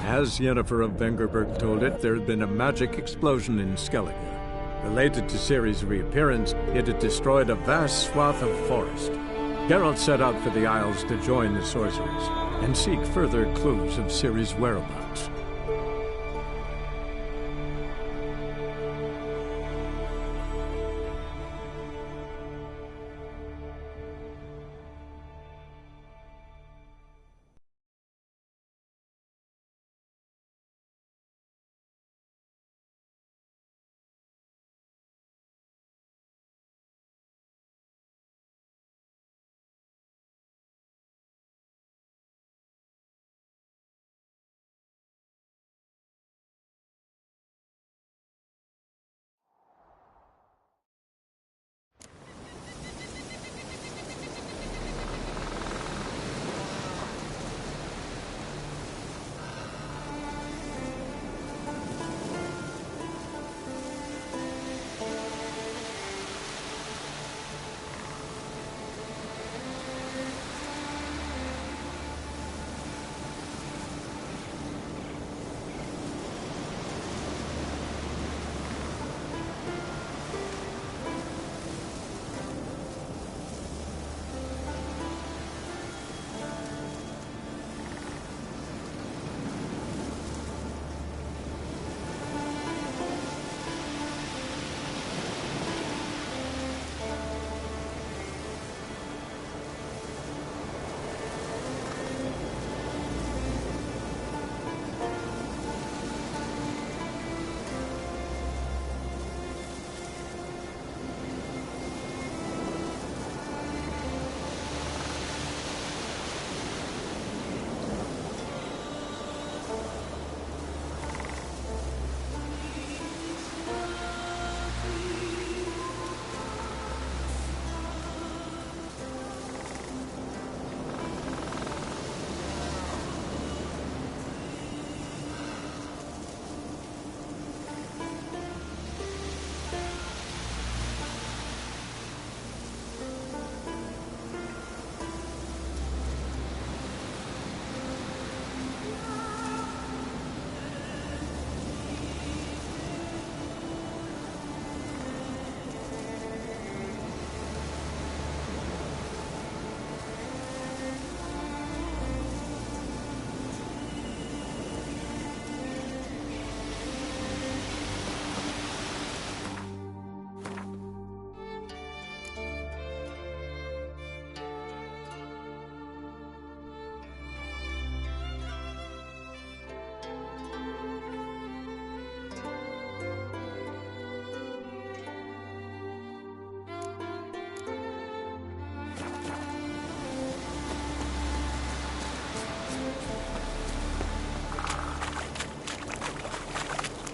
As Yennefer of Vengerberg told it, there had been a magic explosion in Skellige. Related to Ciri's reappearance, it had destroyed a vast swath of forest. Geralt set out for the Isles to join the sorcerers and seek further clues of Ciri's whereabouts.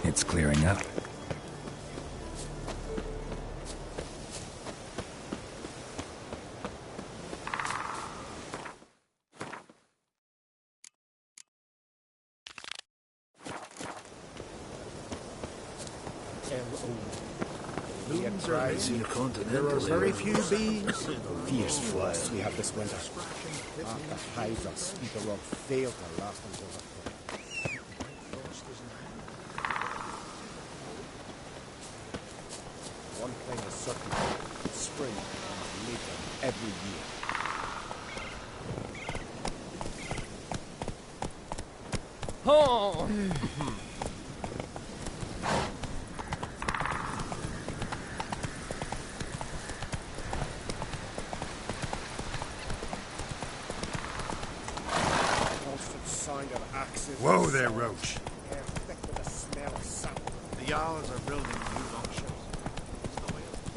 It's clearing up. There are very few bees. Fierce flies we have this winter. The hives of speaker rock fail to last until the fall. One thing is certain, spring comes later every year. Oh! find their axes. Whoa there, Roach. They're thick with the smell of sap. The Jarls are building new longships. It's the way of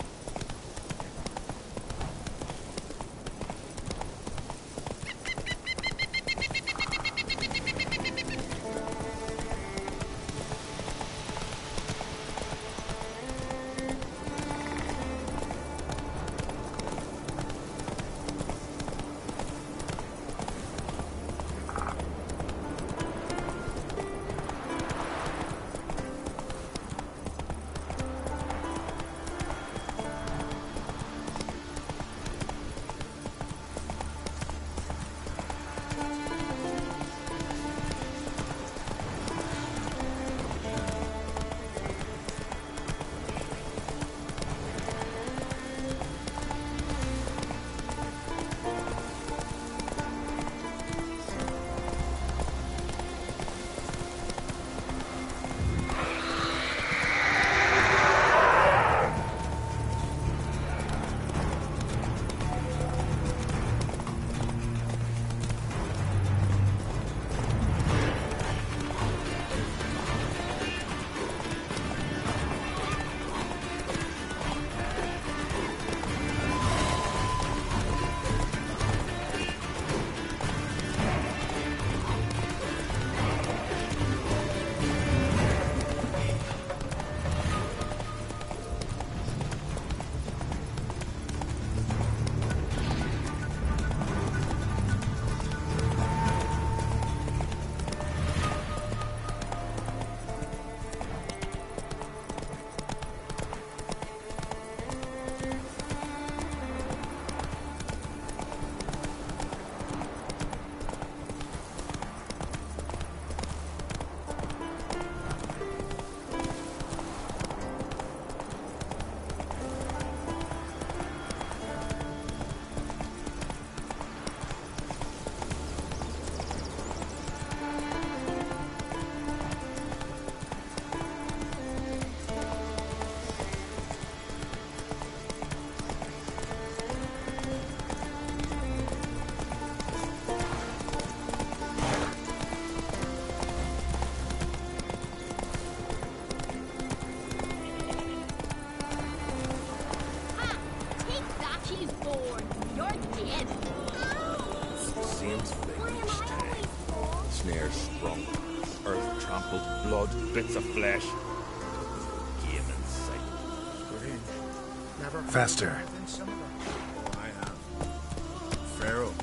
blood, bits of flesh. Game in sight. Never Faster. I have. Pharaoh.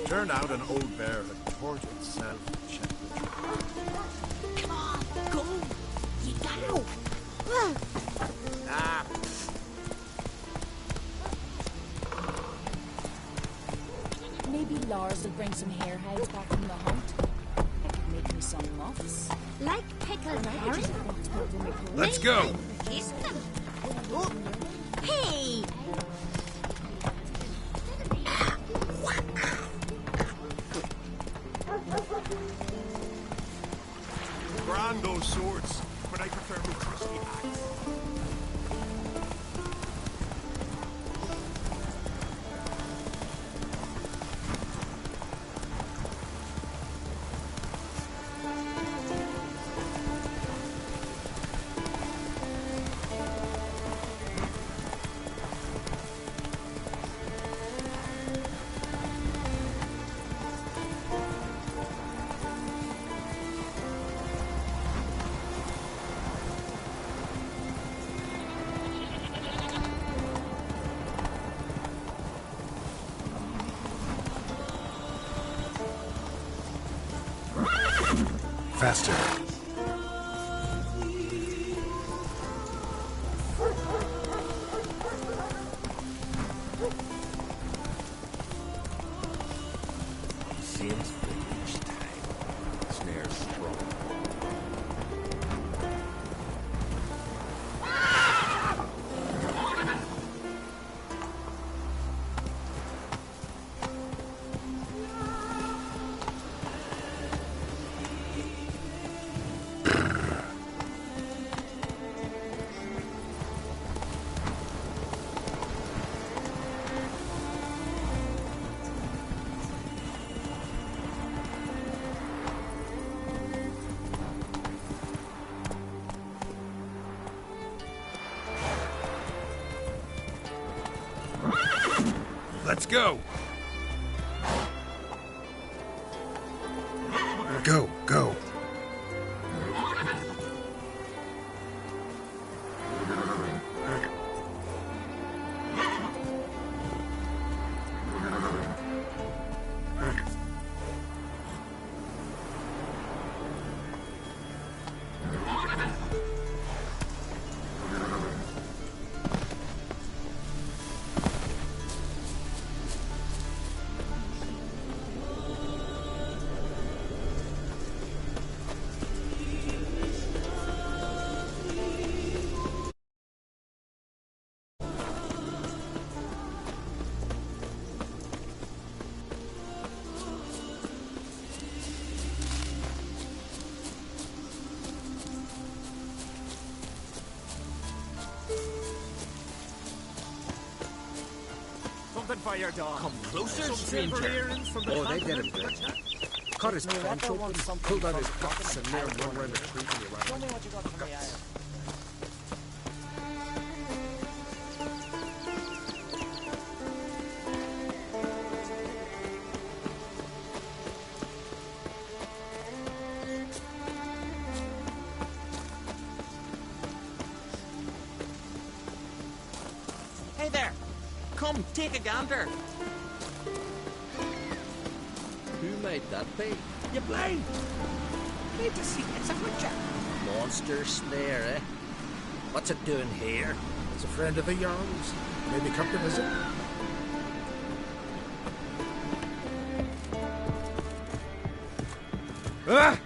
Turned out an old bear had tortured itself and checked the trail. Come on, go! You go! Ah! Maybe Lars will bring some hair hides back from the hunt. I could make me some muffs. Like pickled herring? Let's go! Kiss them. Hey! Grand those swords, but I prefer my trusty axe. Faster. Seems for each time. Snare's strong. Let's go! Go, go. For your dog. Come closer, Some stranger. silver earrings from the Oh, they get him continent. good. Cut his pants open, pulled out his guts, and let him run around the tree till he ran Show out me of what you got from the iron. Hey there! Come, take a gander. Who made that be? You blind? Need to see it's a butcher. Monster Slayer, eh? What's it doing here? It's a friend of the Jarl's. Maybe come to visit? Ah!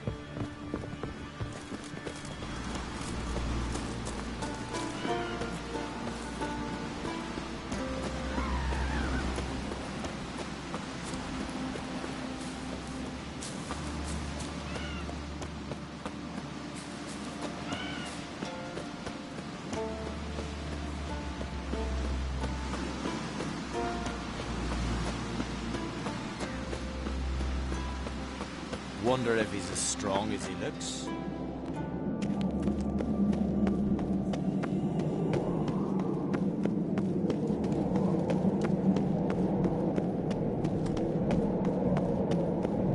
Wonder if he's as strong as he looks.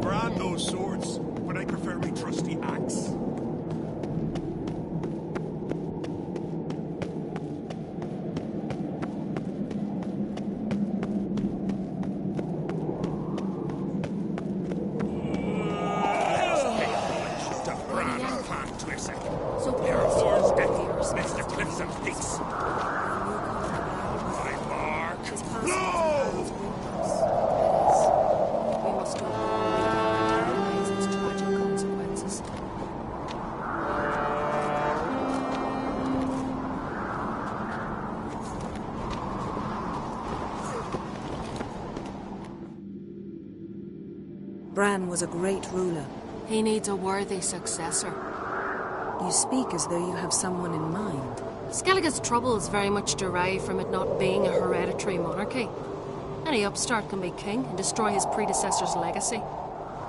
Brand those swords, but I prefer my trusty axe. So Swords death, midst the cliffs and peaks. My mark. Blow! We must do all we can to minimize its tragic consequences. Bran was a great ruler. He needs a worthy successor. You speak as though you have someone in mind. Skellige's troubles very much derive from it not being a hereditary monarchy. Any upstart can be king and destroy his predecessor's legacy.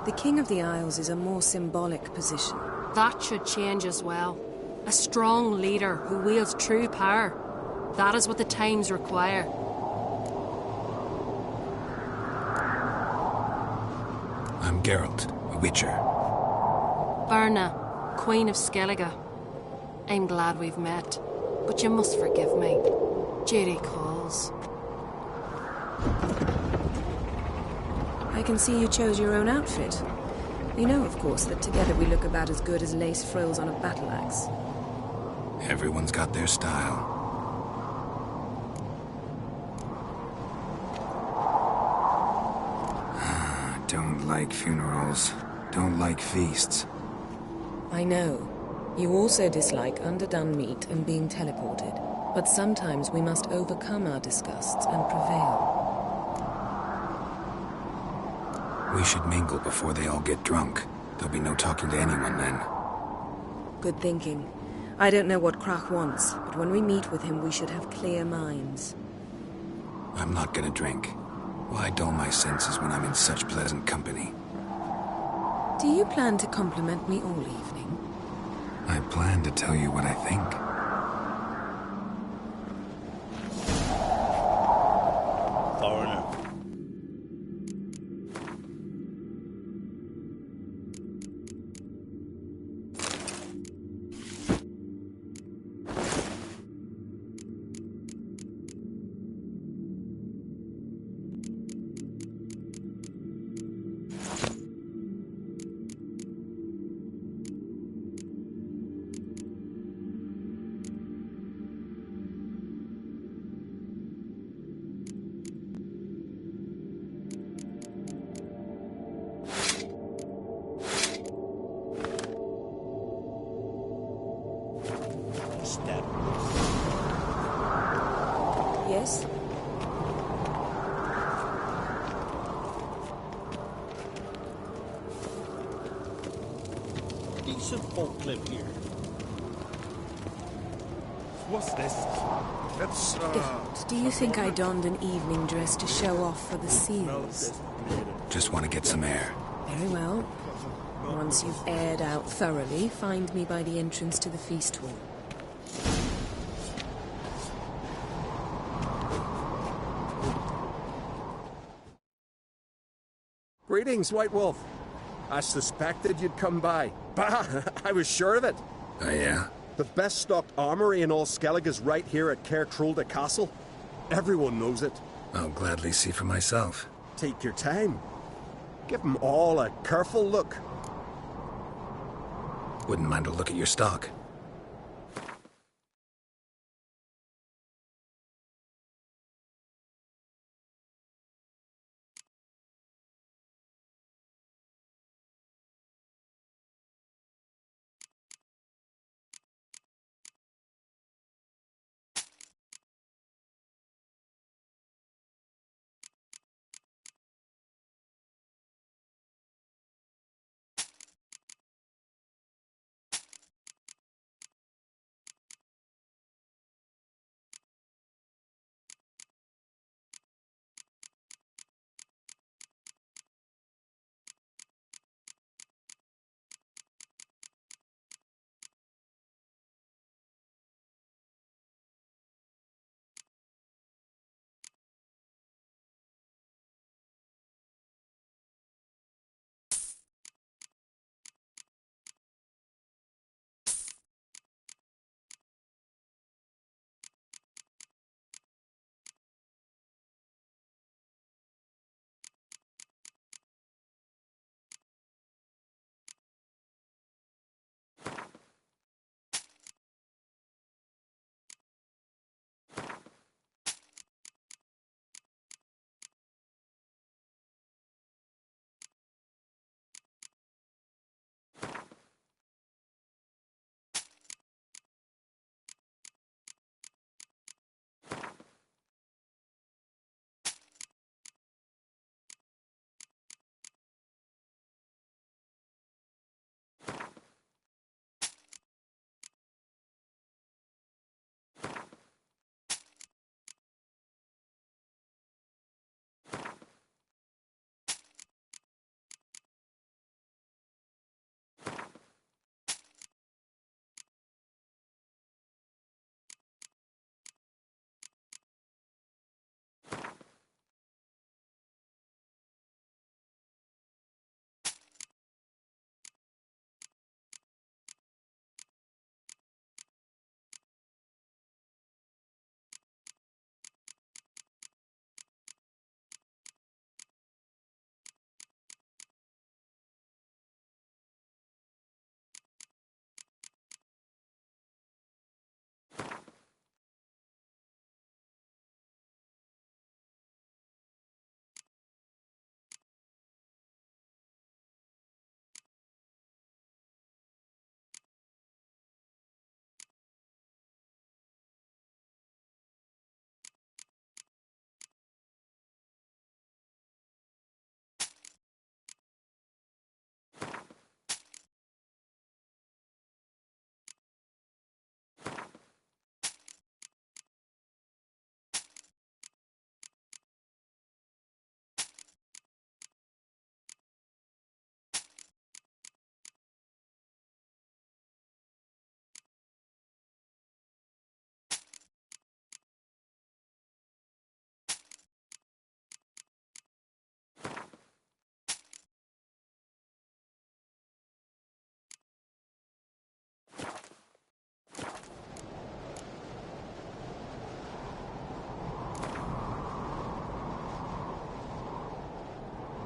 The King of the Isles is a more symbolic position. That should change as well. A strong leader who wields true power. That is what the times require. I'm Geralt, a witcher. Berna, Queen of Skellige. I'm glad we've met, but you must forgive me. Duty calls. I can see you chose your own outfit. You know, of course, that together we look about as good as lace frills on a battle axe. Everyone's got their style. Don't like funerals. Don't like feasts. I know. You also dislike underdone meat and being teleported. But sometimes we must overcome our disgusts and prevail. We should mingle before they all get drunk. There'll be no talking to anyone then. Good thinking. I don't know what Krach wants, but when we meet with him we should have clear minds. I'm not gonna drink. Why dull my senses when I'm in such pleasant company? Do you plan to compliment me all evening? I plan to tell you what I think. Foreigner, step. Yes? Decent folk live here. What's this? It's, Do you think I donned an evening dress to show off for the seals? Just want to get some air. Very well. Once you've aired out thoroughly, find me by the entrance to the feast hall. Greetings, White Wolf. I suspected you'd come by. Bah! I was sure of it. Oh, yeah? The best-stocked armory in all Skellige's right here at Caer Trolde Castle. Everyone knows it. I'll gladly see for myself. Take your time. Give them all a careful look. Wouldn't mind a look at your stock.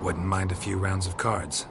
Wouldn't mind a few rounds of cards.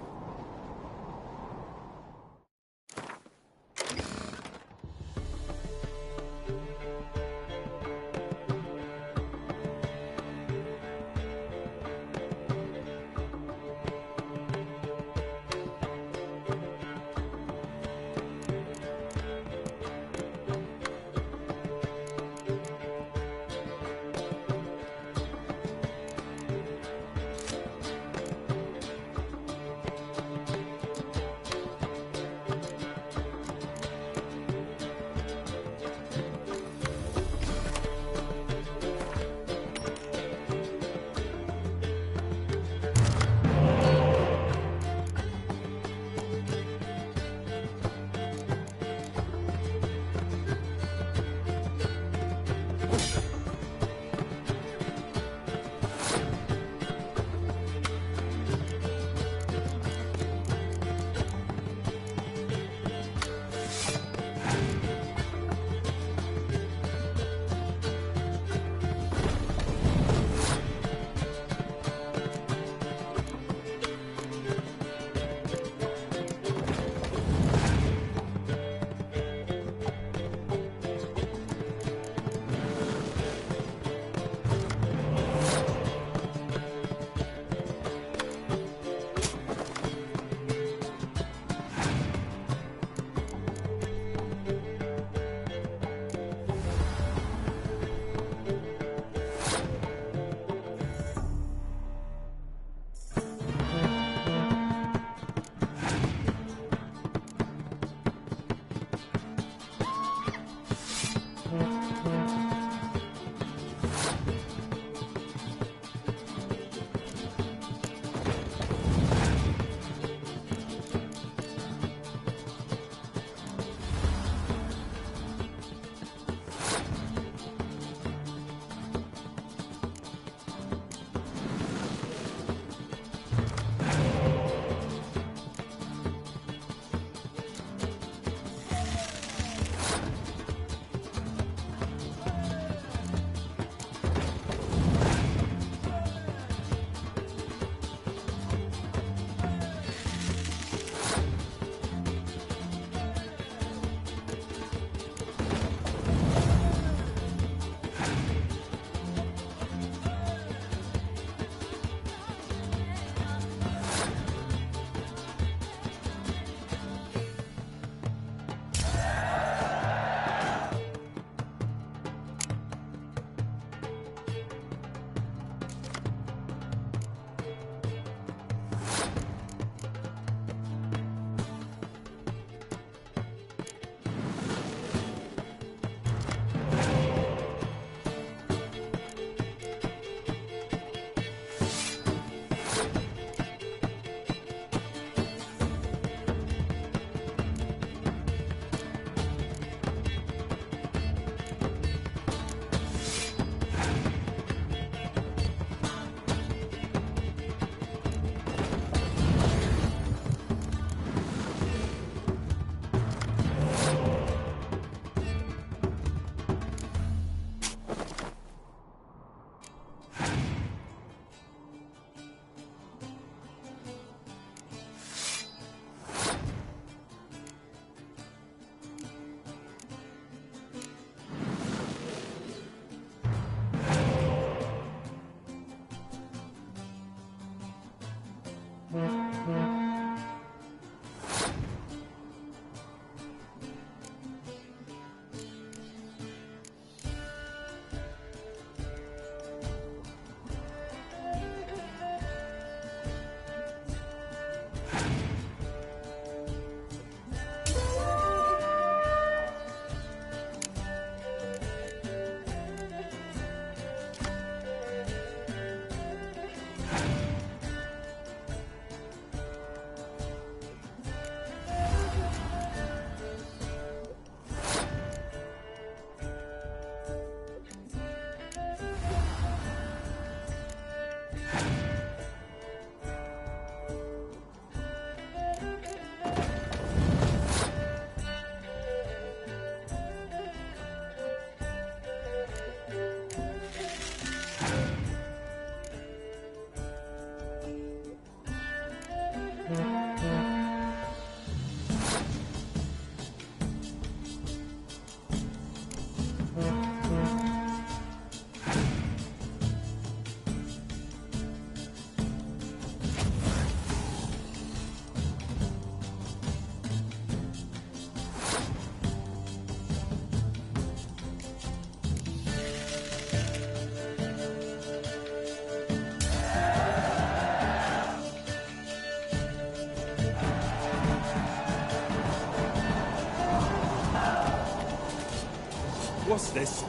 What's this?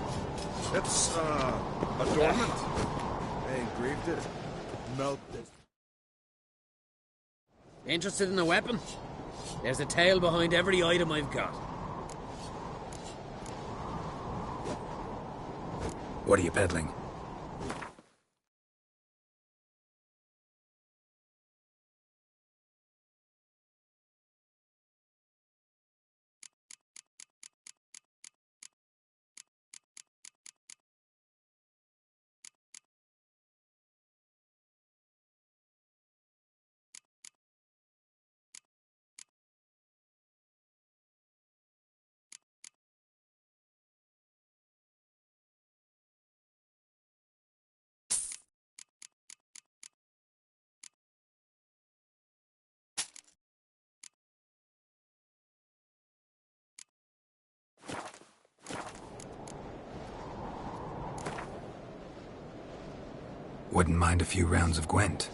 It's, adornment. They engraved it. Melted. Interested in a weapon? There's a tale behind every item I've got. What are you peddling? Wouldn't mind a few rounds of Gwent.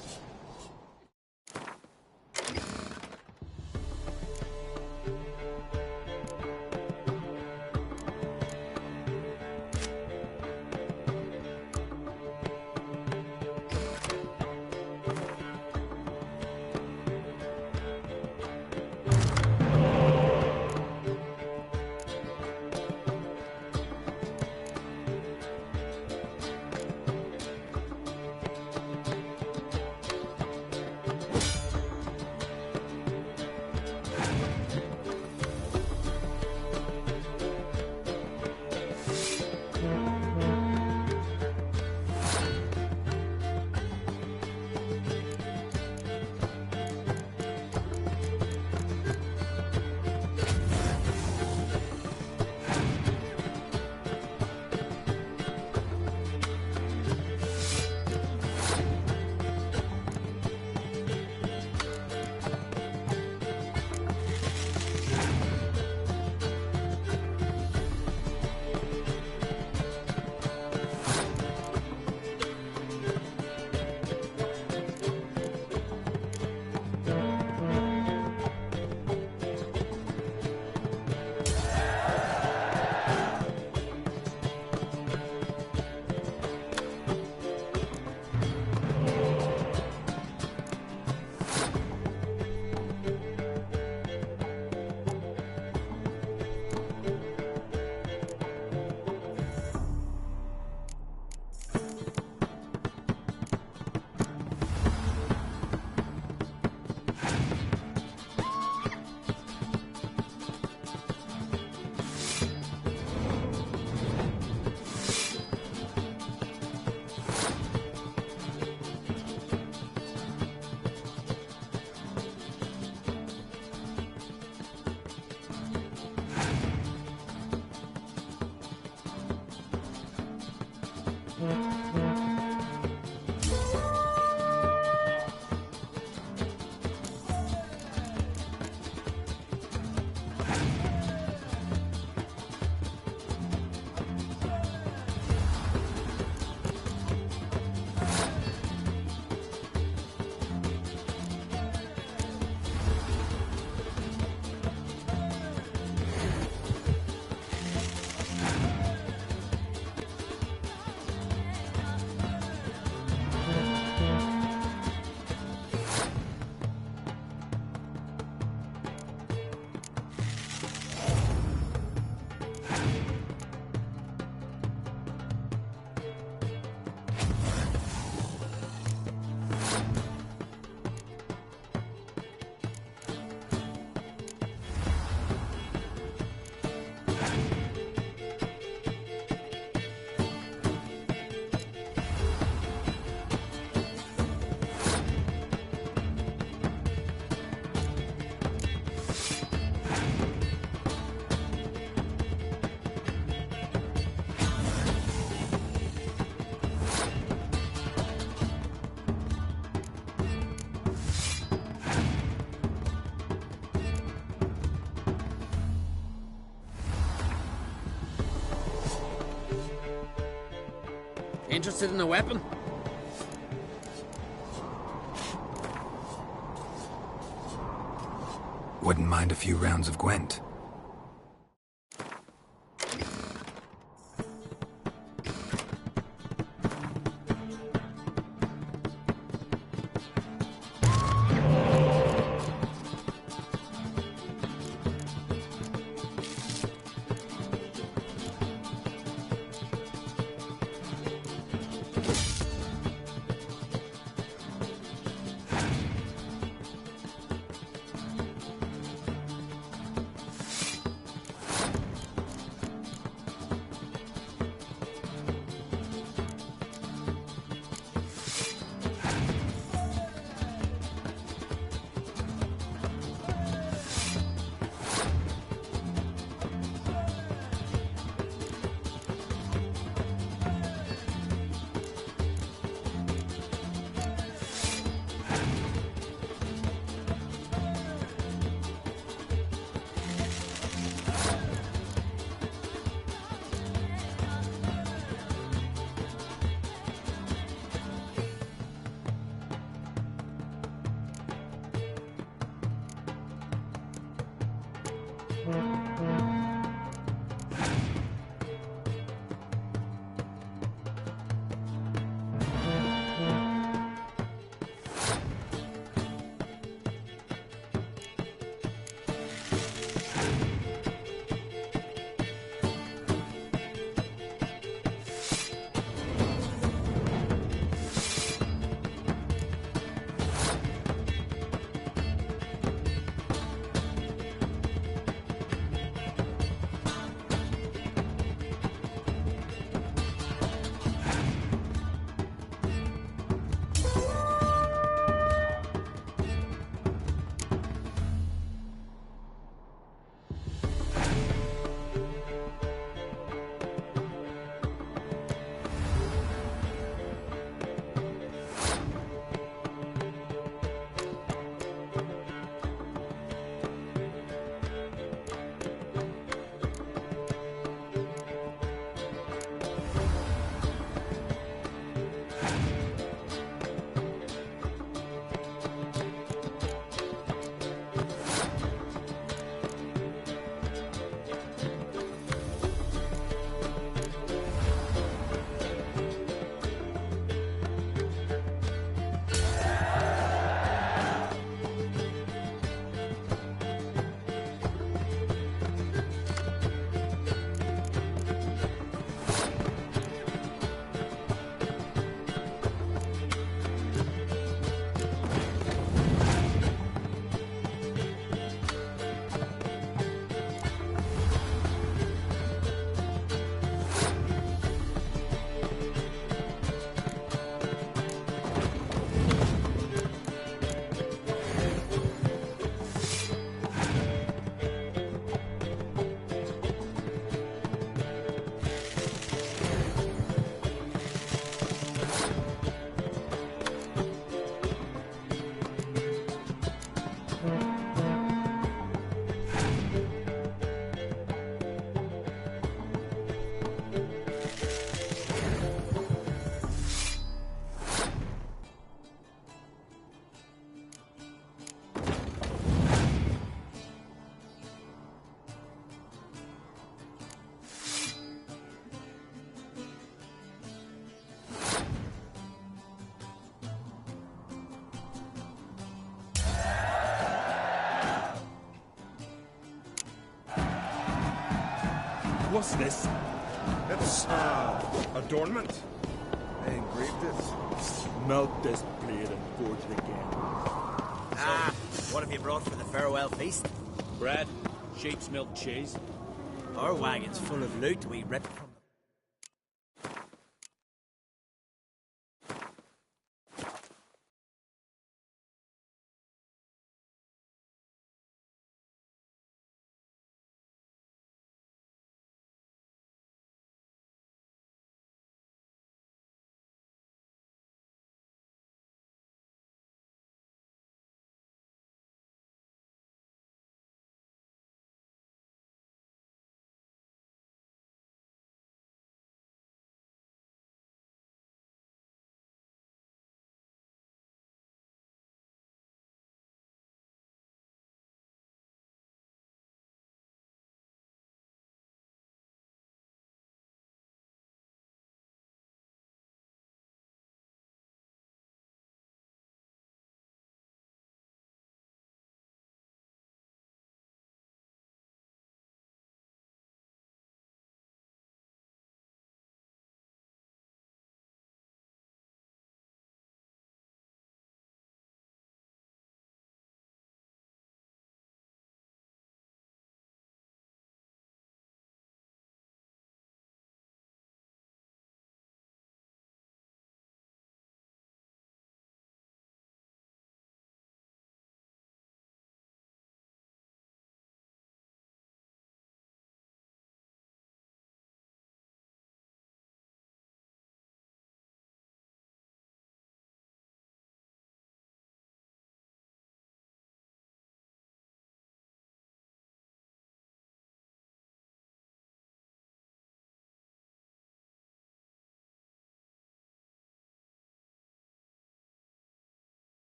Interested in a weapon? Wouldn't mind a few rounds of Gwent. What's this? It's, adornment. I engraved it. Melt this blade and forge it again. Ah, what have you brought for the farewell feast? Bread, sheep's milk cheese. Our wagon's full of loot we ripped from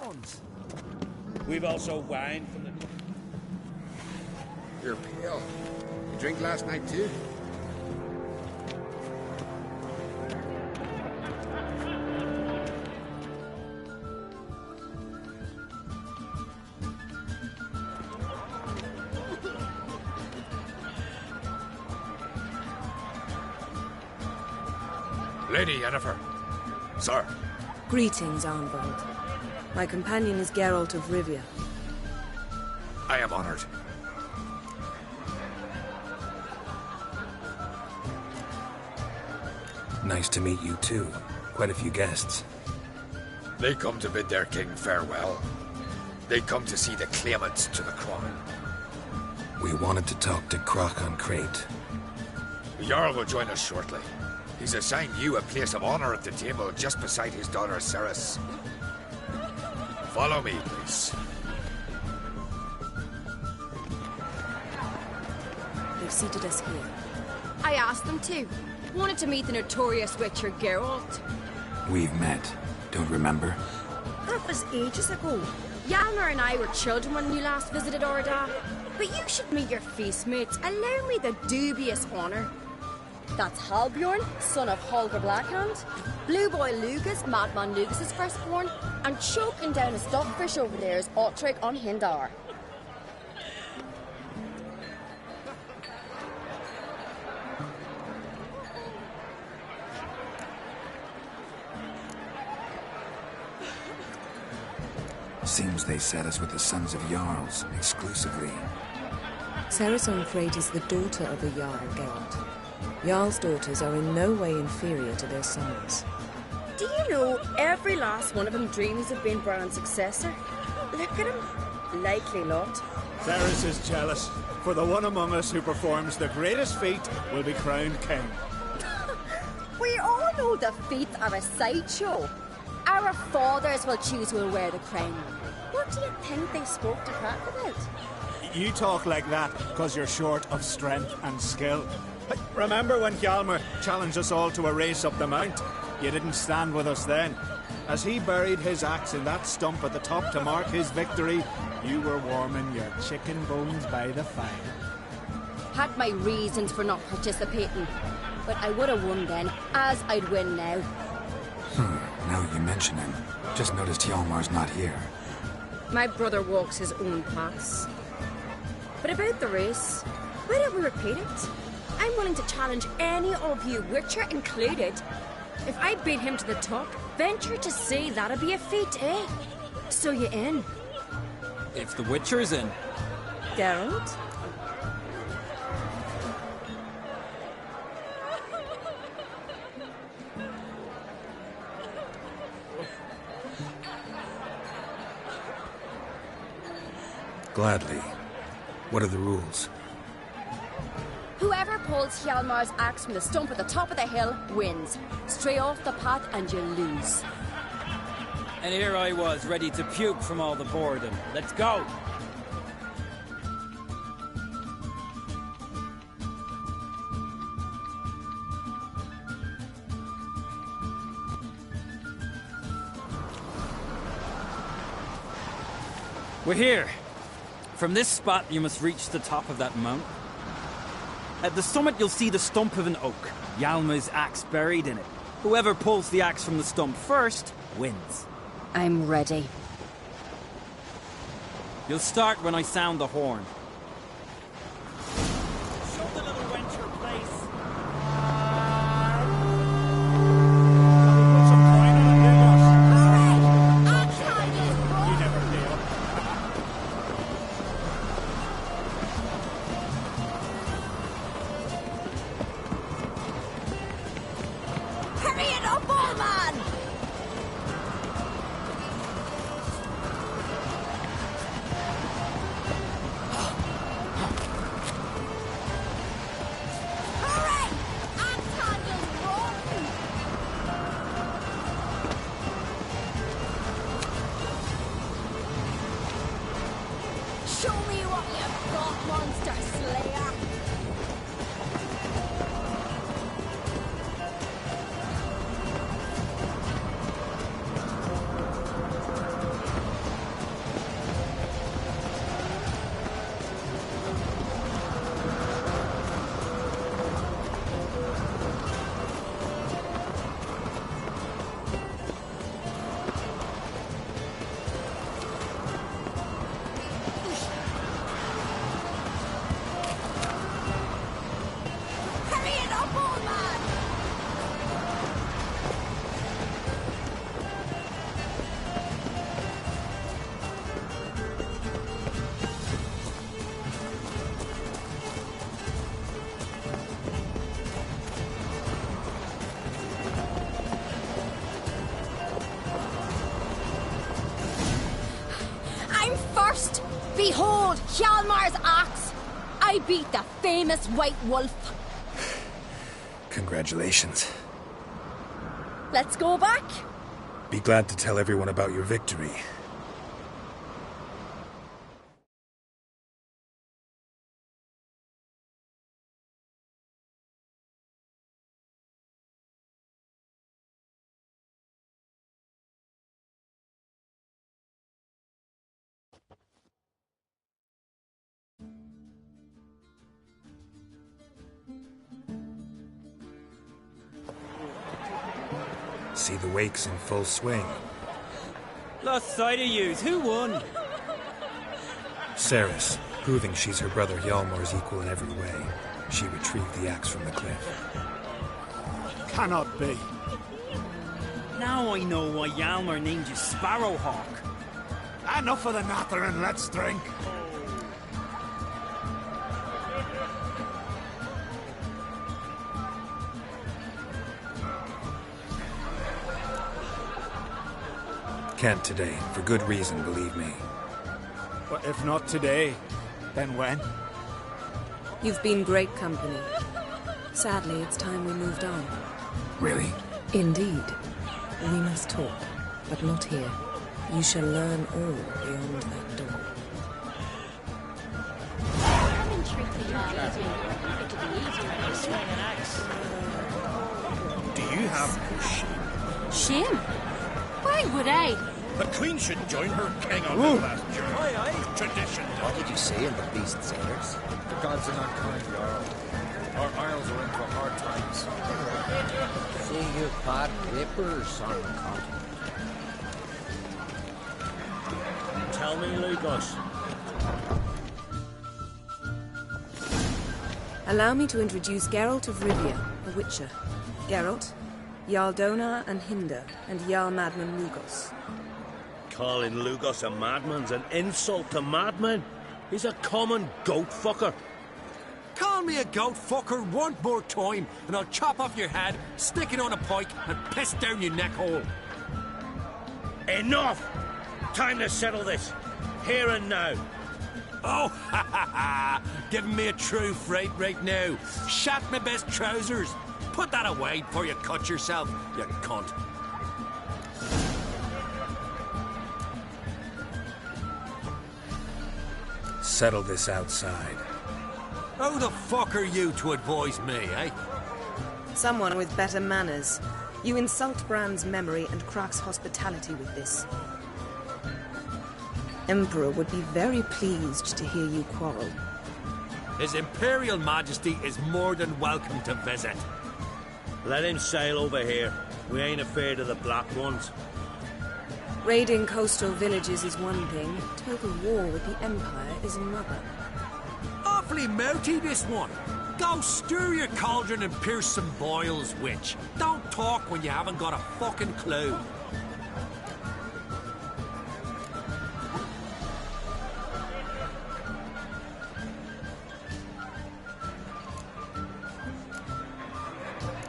ones. We've also wine from the... You're pale. You drink last night too? Lady Yennefer. Sir. Greetings, Arnvald. My companion is Geralt of Rivia. I am honored. Nice to meet you too. Quite a few guests. They come to bid their king farewell. They come to see the claimants to the crown. We wanted to talk to Croc on Crate. The Jarl will join us shortly. He's assigned you a place of honor at the table just beside his daughter Ceres. Follow me, please. They've seated us here. I asked them to. Wanted to meet the notorious Witcher Geralt. We've met. Don't remember? That was ages ago. Hjalmar and I were children when you last visited Orda. But you should meet your feast mates. Allow me the dubious honour. That's Halbjorn, son of Holger Blackhand. Blue Boy Lugas, Madman Lugas' firstborn. And choking down a stockfish over there is Otrek on Hindar. Seems they set us with the sons of Jarls, exclusively. Ceres on Crate is the daughter of a Jarl, Geralt. Jarl's daughters are in no way inferior to their sons. Do you know every last one of them dreams of being Bran's successor? Look at him. Likely lot. Ceres is jealous, for the one among us who performs the greatest feat will be crowned king. We all know the feats are a sideshow. Our fathers will choose who will wear the crown. What do you think they spoke to Pratt about? You talk like that because you're short of strength and skill. But remember when Hjalmar challenged us all to a race up the mount? You didn't stand with us then. As he buried his axe in that stump at the top to mark his victory, you were warming your chicken bones by the fire. Had my reasons for not participating. But I would have won then, as I'd win now. Now you mention him. Just noticed Hjalmar's not here. My brother walks his own paths. But about the race, why don't we repeat it? I'm willing to challenge any of you, Witcher included. If I beat him to the top, venture to say that'd be a feat, eh? So you in? If the Witcher's in. Geralt? Gladly. What are the rules? Whoever pulls Hjalmar's axe from the stump at the top of the hill wins. Stray off the path and you lose. And here I was, ready to puke from all the boredom. Let's go! We're here. From this spot, you must reach the top of that mountain. At the summit, you'll see the stump of an oak. Hjalmar's axe buried in it. Whoever pulls the axe from the stump first, wins. I'm ready. You'll start when I sound the horn. Show the little wench her place. Put some coin on it, Lumos. You never fail. Hurry it up, old man! Show me what you've got, monster slayer! first. Behold Hjalmar's axe. I beat the famous White Wolf. Congratulations. Let's go back. Be glad to tell everyone about your victory. See the wakes in full swing. Lost sight of yous. Who won? Ceres, proving she's her brother Hjalmar's equal in every way. She retrieved the axe from the cliff. Cannot be. Now I know why Hjalmar named you Sparrowhawk. Enough of the nattering, let's drink. Can't today, for good reason, believe me. But if not today, then when? You've been great company. Sadly, it's time we moved on. Really? Indeed. We must talk, but not here. You shall learn all beyond that door. Do you have Shame? Why would I? the Queen should join her king on the last journey. Aye, aye. Tradition. What did you say in the Beast Sailors? The gods are not kind, Jarl. Our isles are in for hard times. See you part papers on the continent. Tell me, Lucas. Allow me to introduce Geralt of Rivia, a Witcher. Geralt, Jarl Donar and Hinder, and Jarl Madman Lugos. Calling Lugos a madman's an insult to madmen. He's a common goat fucker. Call me a goat fucker one more time, and I'll chop off your head, stick it on a pike, and piss down your neck hole. Enough! Time to settle this. Here and now. Oh, ha ha ha! Giving me a true fright right now. Shat my best trousers. Put that away before you cut yourself, you cunt. Settle this outside. Who the fuck are you to advise me, eh? Someone with better manners. You insult Bran's memory and Crach's hospitality with this. Emperor would be very pleased to hear you quarrel. His Imperial Majesty is more than welcome to visit. Let him sail over here. We ain't afraid of the Black Ones. Raiding coastal villages is one thing. Total war with the Empire is another. Awfully mouty, this one. Go stir your cauldron and pierce some boils, witch. Don't talk when you haven't got a fucking clue.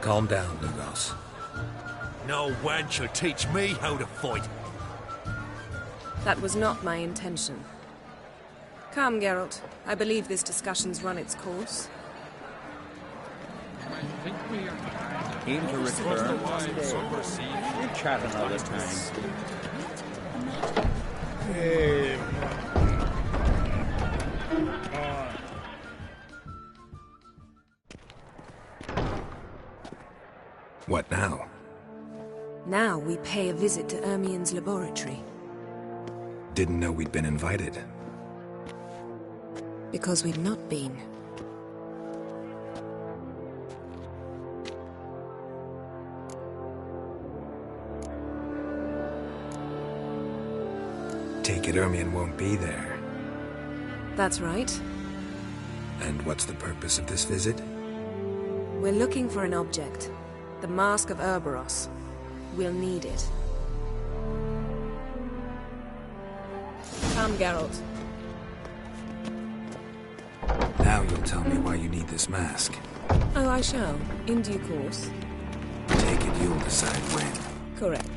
Calm down, Lugos. No wench will teach me how to fight. That was not my intention. Come, Geralt. I believe this discussion's run its course. Aim to return. We'll chat another time. Hey. What now? Now we pay a visit to Ermien's laboratory. Didn't know we'd been invited. Because we've not been. Take it Ermien won't be there. That's right. And what's the purpose of this visit? We're looking for an object. The Mask of Ouroboros. We'll need it. Come, Geralt. Now you'll tell me why you need this mask. Oh, I shall. In due course. Take it you'll decide when. Correct.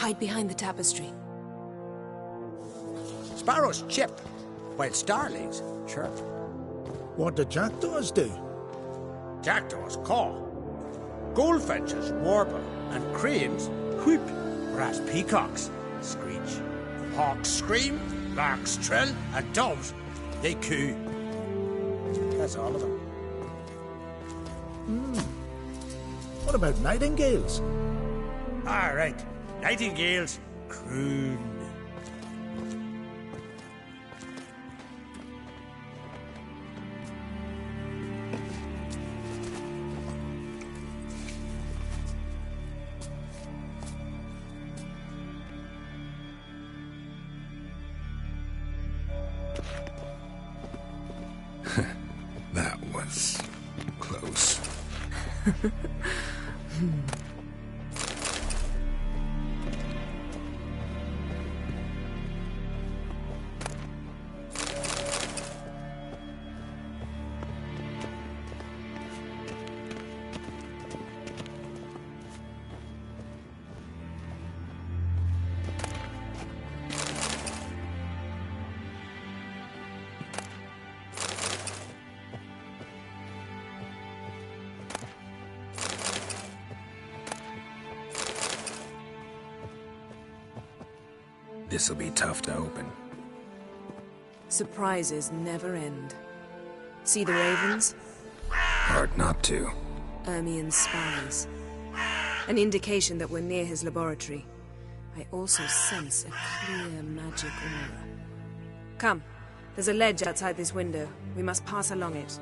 Hide behind the tapestry. Sparrows chip, while starlings chirp. What do jackdaws do? Jackdaws caw. Goldfinches warble, and cranes whoop, whereas peacocks screech. Hawks scream, larks trill, and doves, they coo. That's all of them. What about nightingales? All right, nightingales croon. That was close. This'll be tough to open. Surprises never end. See the ravens? Hard not to. Ermien's spies. An indication that we're near his laboratory. I also sense a clear magic aura. Come, there's a ledge outside this window. We must pass along it.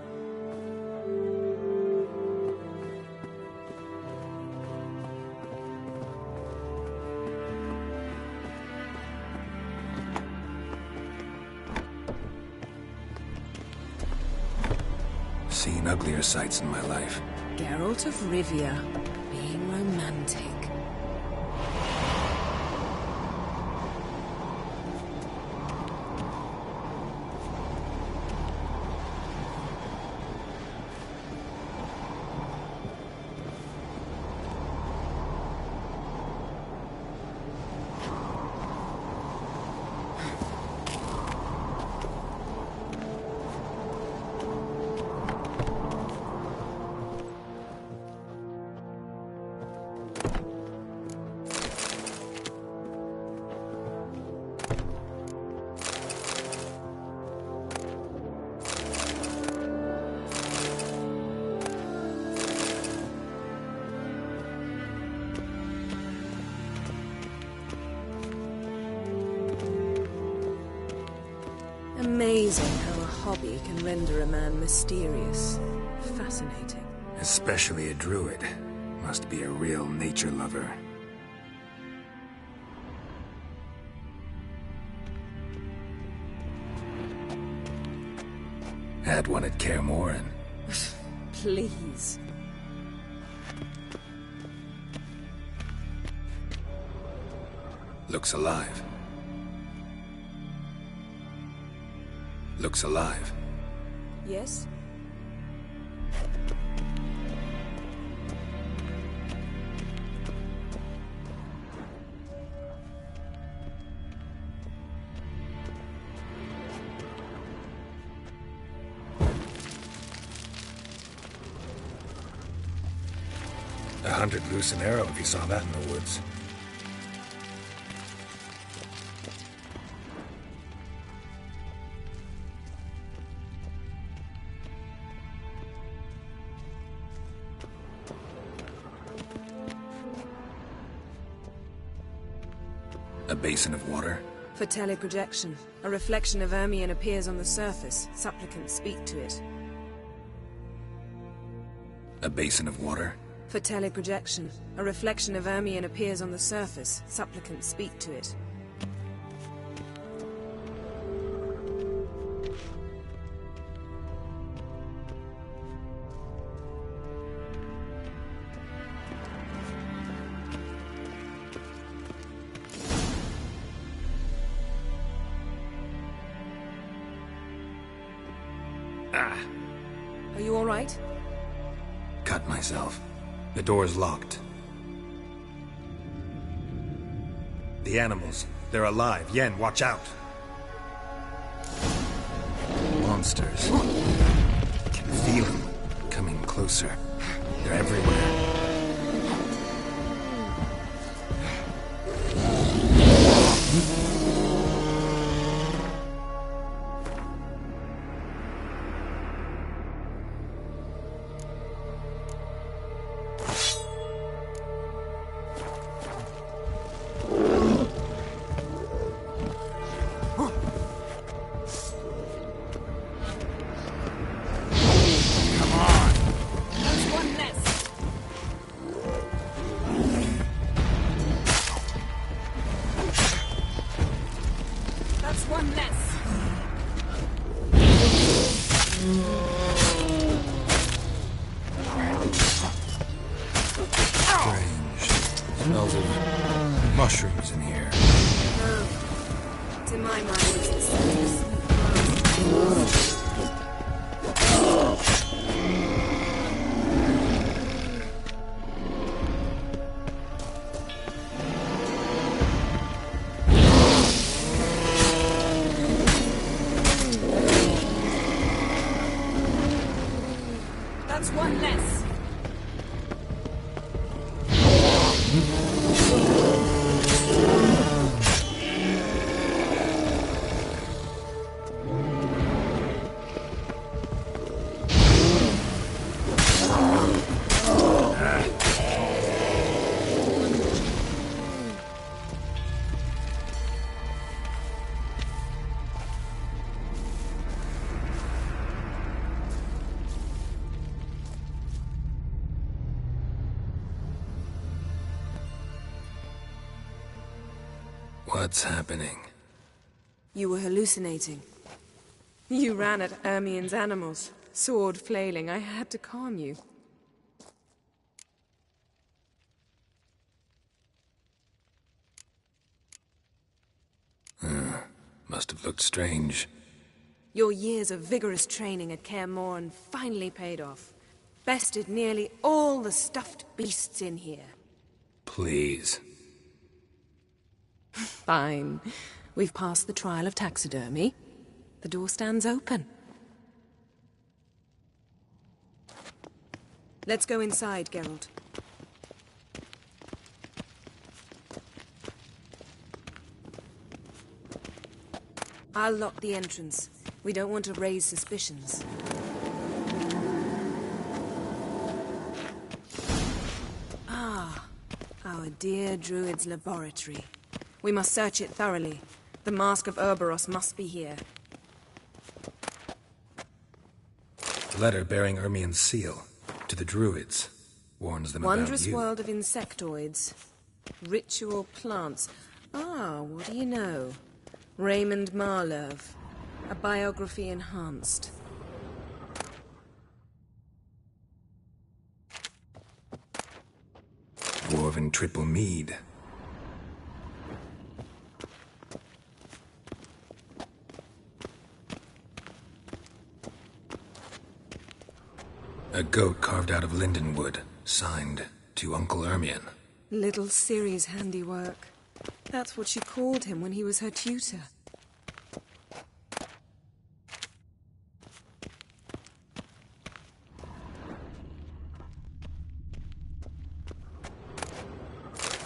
Seen uglier sights in my life. Geralt of Rivia, being romantic. Amazing how a hobby can render a man mysterious. Fascinating. Especially a druid. Must be a real nature lover. Had one at Kaer Morhen. Please. Looks alive. Looks alive. Yes? A hunted loose an arrow if you saw that in the woods. A basin of water? For teleprojection. A reflection of Ermien appears on the surface. Supplicants speak to it. A basin of water? For teleprojection. A reflection of Ermien appears on the surface. Supplicants speak to it. Are you all right? Cut myself. The door's locked. The animals. They're alive. Yen, watch out. Monsters. I can feel them. Coming closer. They're everywhere. Smells of mushrooms in here. To my mind, it's the scent of sweet That's one less. What's happening? You were hallucinating. You ran at Ermien's animals, sword flailing. I had to calm you. Must have looked strange. Your years of vigorous training at Kaer Morhen finally paid off. Bested nearly all the stuffed beasts in here. Please. Fine. We've passed the trial of taxidermy. The door stands open. Let's go inside, Geralt. I'll lock the entrance. We don't want to raise suspicions. Ah, our dear Druid's laboratory. We must search it thoroughly. The Mask of Ouroboros must be here. The letter bearing Ermien's seal to the Druids warns them Wondrous about you. world of insectoids. Ritual plants. Ah, what do you know? Raymond Marlove. A biography enhanced. Dwarven triple mead. A goat carved out of linden wood, signed to Uncle Ermien. Little Ciri's handiwork. That's what she called him when he was her tutor.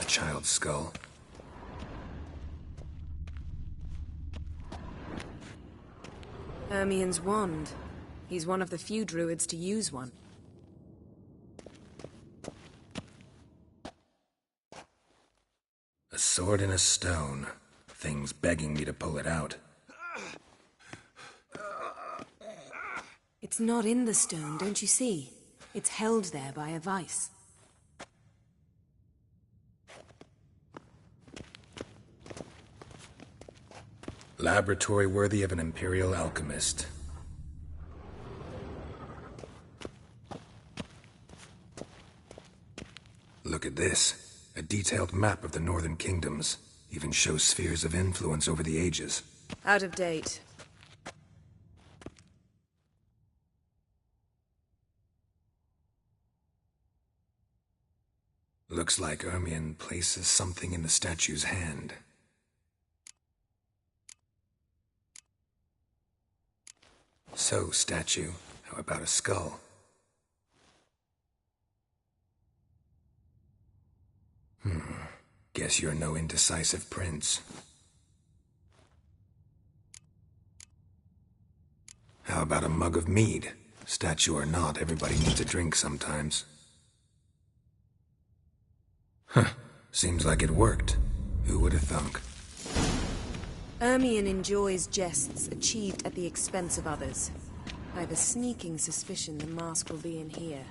A child's skull. Ermien's wand. He's one of the few druids to use one. A sword in a stone. Things begging me to pull it out. It's not in the stone, don't you see? It's held there by a vice. Laboratory worthy of an imperial alchemist. Look at this. A detailed map of the northern kingdoms. Even shows spheres of influence over the ages. Out of date. Looks like Ermion places something in the statue's hand. So, statue, how about a skull? Guess you're no indecisive prince. How about a mug of mead? Statue or not, everybody needs a drink sometimes. Seems like it worked. Who would have thunk? Ermion enjoys jests achieved at the expense of others. I have a sneaking suspicion the mask will be in here.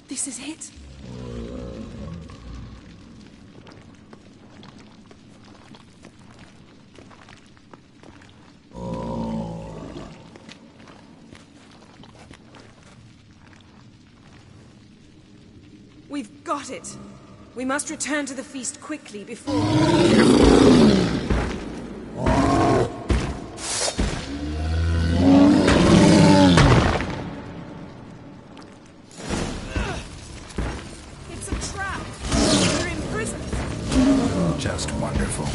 This is it. We've got it. We must return to the feast quickly before... Just wonderful.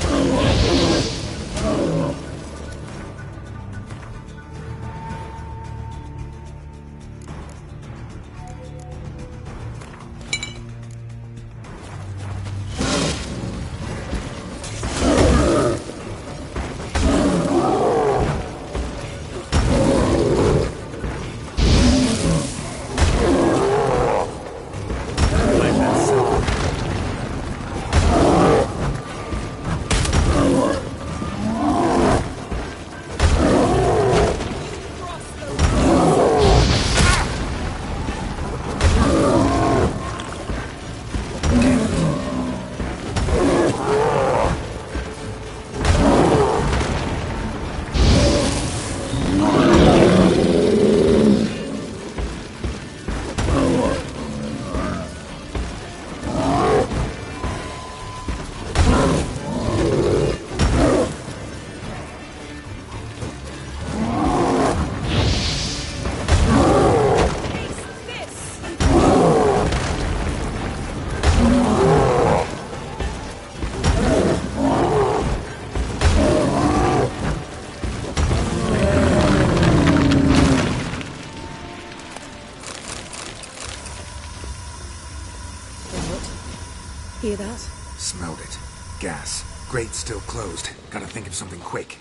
Hear that? Smelled it. Gas. Grate still closed. Gotta think of something quick.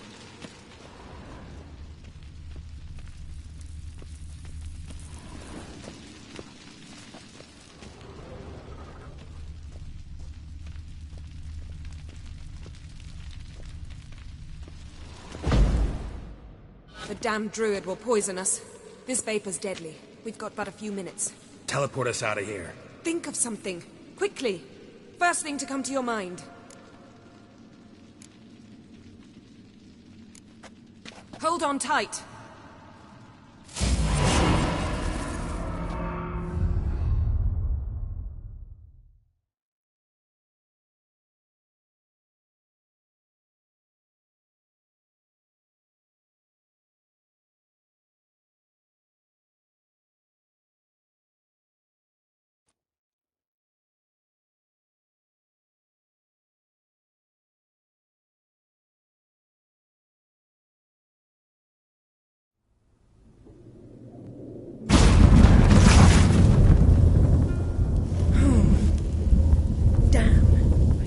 The damned druid will poison us. This vapor's deadly. We've got but a few minutes. Teleport us out of here. Think of something. Quickly. First thing to come to your mind. Hold on tight.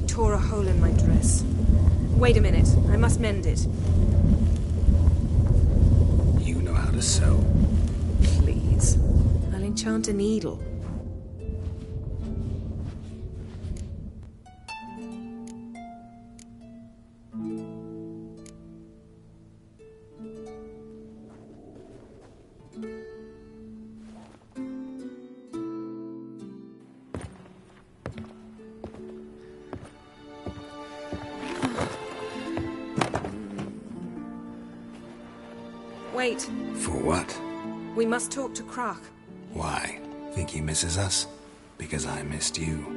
Tore a hole in my dress. Wait a minute. I must mend it. You know how to sew. Please. I'll enchant a needle. Wait. For what? We must talk to Krak. Why? Think he misses us? Because I missed you.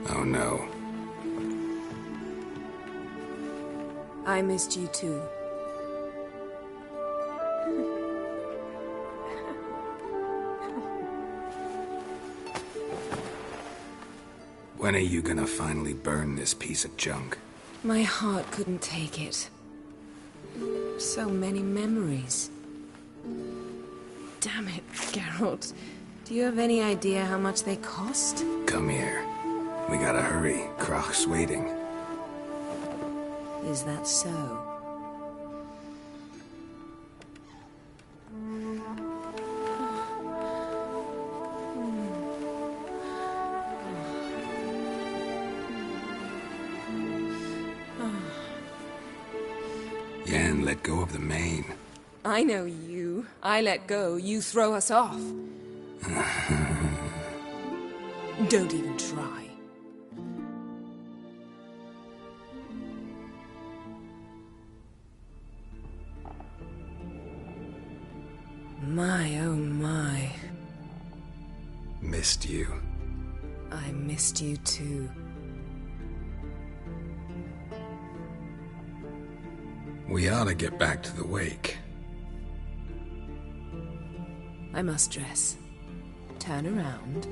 Oh no. I missed you too. When are you gonna finally burn this piece of junk? My heart couldn't take it. So many memories. Damn it, Geralt. Do you have any idea how much they cost? Come here. We gotta hurry. Croc's waiting. Is that so? Yen, let go of the mane. I know you. I let go, you throw us off. Don't even try. My, oh my. Missed you. I missed you too. We ought to get back to the wake. I must dress. Turn around.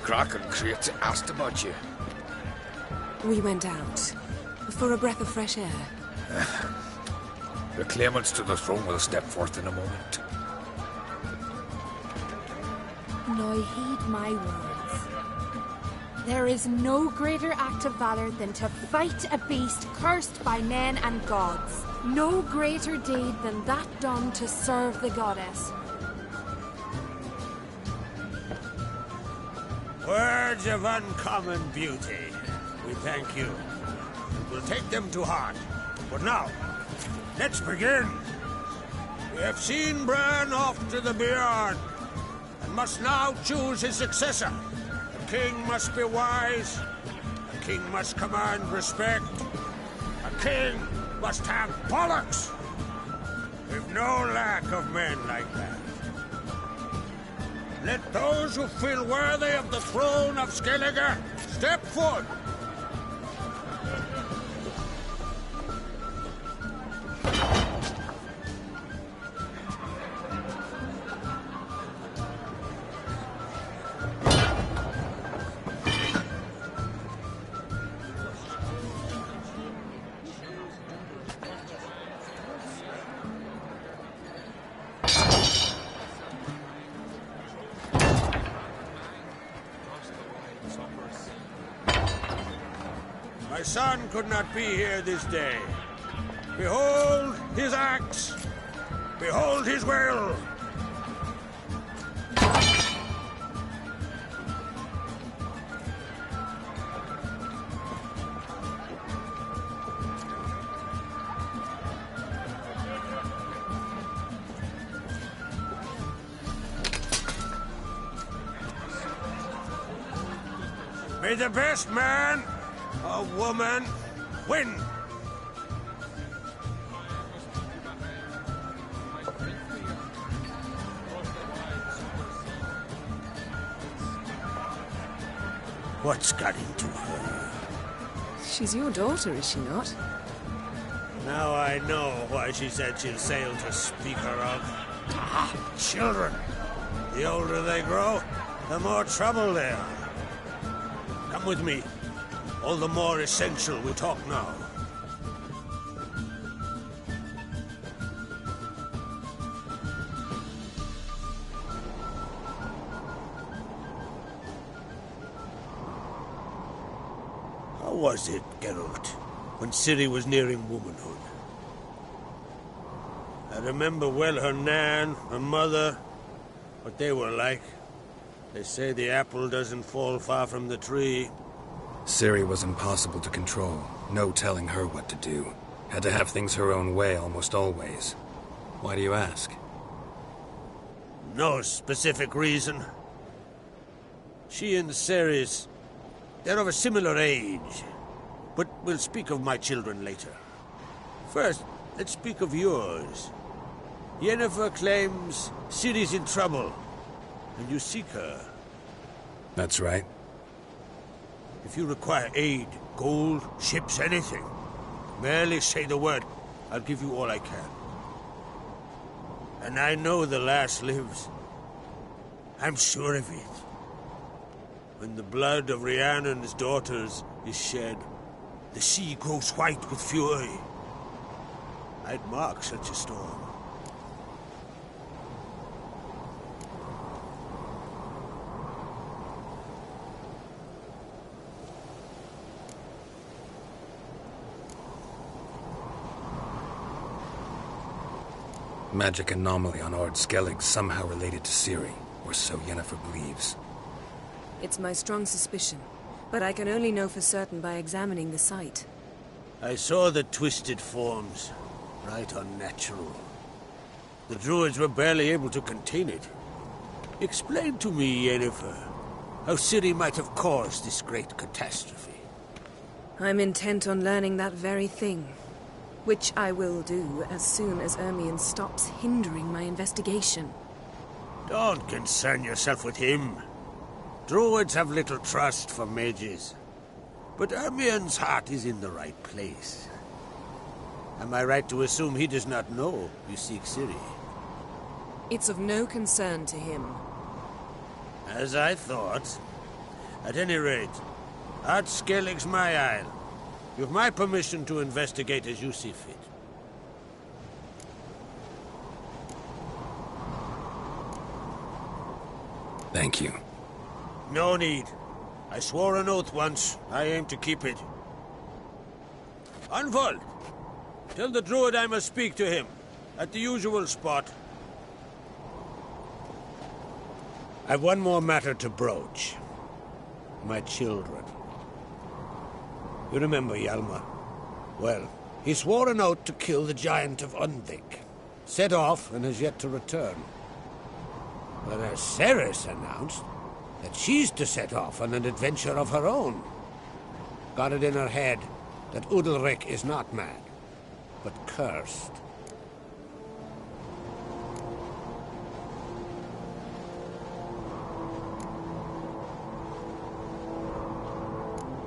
Croc and Crates asked about you. We went out. For a breath of fresh air. The claimants to the throne will step forth in a moment. Now heed my words. There is no greater act of valor than to fight a beast cursed by men and gods. No greater deed than that done to serve the goddess. Words of uncommon beauty. We thank you. We'll take them to heart. But now, let's begin. We have seen Bran off to the Beyond, and must now choose his successor. A king must be wise. A king must command respect. A king must have bollocks. We've no lack of men like that. Let those who feel worthy of the throne of Skellige step forward. My son could not be here this day. Behold his axe. Behold his will. May the best man or woman win. What's got into her? She's your daughter, is she not? Now I know why she said she'll sail to speak her of. Ah, children. The older they grow, the more trouble they are. Come with me. All the more essential we talk now. How was it, Geralt, when Ciri was nearing womanhood? I remember well her nan, her mother, what they were like. They say the apple doesn't fall far from the tree. Ciri was impossible to control. No telling her what to do. Had to have things her own way almost always. Why do you ask? No specific reason. She and Ceres, they're of a similar age. But we'll speak of my children later. First, let's speak of yours. Yennefer claims Ciri's in trouble, and you seek her. That's right. If you require aid, gold, ships, anything, merely say the word. I'll give you all I can. And I know the lass lives. I'm sure of it. When the blood of Rhiannon's daughters is shed, the sea grows white with fury. I'd mark such a storm. Magic anomaly on Ard Skellig somehow related to Ciri, or so Yennefer believes. It's my strong suspicion, but I can only know for certain by examining the site. I saw the twisted forms. Right unnatural. The druids were barely able to contain it. Explain to me, Yennefer, how Ciri might have caused this great catastrophe. I'm intent on learning that very thing. Which I will do as soon as Ermion stops hindering my investigation. Don't concern yourself with him. Druids have little trust for mages. But Ermion's heart is in the right place. Am I right to assume he does not know you seek Ciri? It's of no concern to him. As I thought. At any rate, Ard Skellig's my isle. You've my permission to investigate as you see fit. Thank you. No need. I swore an oath once. I aim to keep it. Unfold! Tell the druid I must speak to him. At the usual spot. I've one more matter to broach. My children. You remember Hjalmar? Well, he swore an oath to kill the giant of Undvik. Set off and has yet to return. Whereas Ceres announced that she's to set off on an adventure of her own. Got it in her head that Udalric is not mad, but cursed.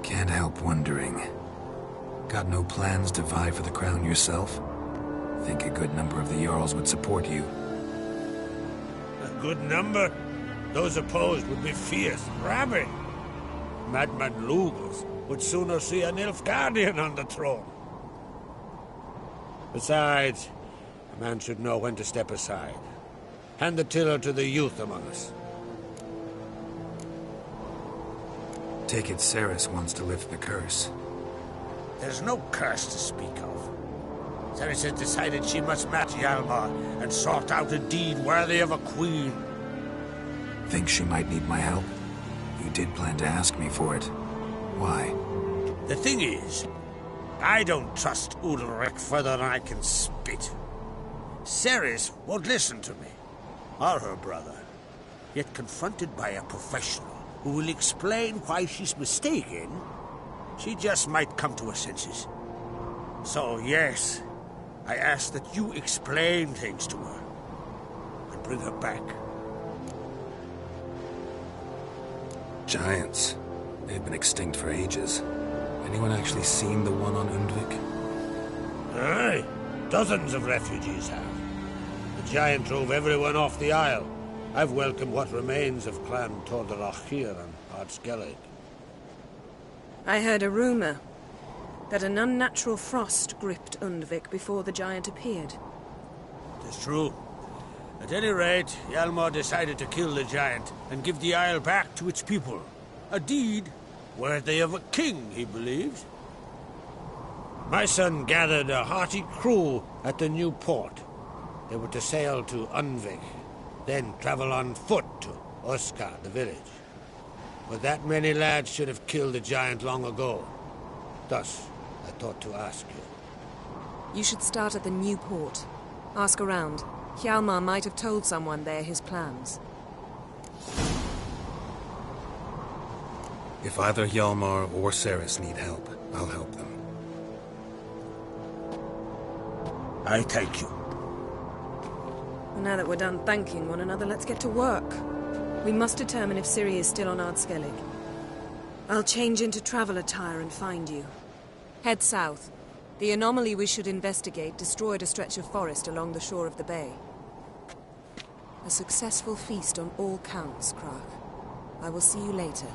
Can't help wondering. Got no plans to vie for the crown yourself? Think a good number of the Jarls would support you. A good number? Those opposed would be fierce, rabid. Madman Lugos would sooner see an Nilfgaardian on the throne. Besides, a man should know when to step aside. Hand the tiller to the youth among us. Take it Ceres wants to lift the curse. There's no curse to speak of. Ceres has decided she must match Hjalmar and sort out a deed worthy of a queen. Think she might need my help? You did plan to ask me for it. Why? The thing is, I don't trust Udalric further than I can spit. Ceres won't listen to me, or her brother. Yet confronted by a professional who will explain why she's mistaken, she just might come to her senses. So, yes, I ask that you explain things to her and bring her back. Giants. They've been extinct for ages. Anyone actually seen the one on Undvik? Aye, dozens of refugees have. The giant drove everyone off the isle. I've welcomed what remains of Clan Tordarachir and Ardskellig. I heard a rumor that an unnatural frost gripped Undvik before the giant appeared. It is true. At any rate, Hjalmar decided to kill the giant and give the isle back to its people. A deed worthy of a king, he believed. My son gathered a hearty crew at the new port. They were to sail to Undvik, then travel on foot to Oskar, the village. But that many lads should have killed the giant long ago. Thus, I thought to ask you. You should start at the new port. Ask around. Hjalmar might have told someone there his plans. If either Hjalmar or Ceres need help, I'll help them. I thank you. And now that we're done thanking one another, let's get to work. We must determine if Ciri is still on Ardskellig. I'll change into travel attire and find you. Head south. The anomaly we should investigate destroyed a stretch of forest along the shore of the bay. A successful feast on all counts, Krach. I will see you later.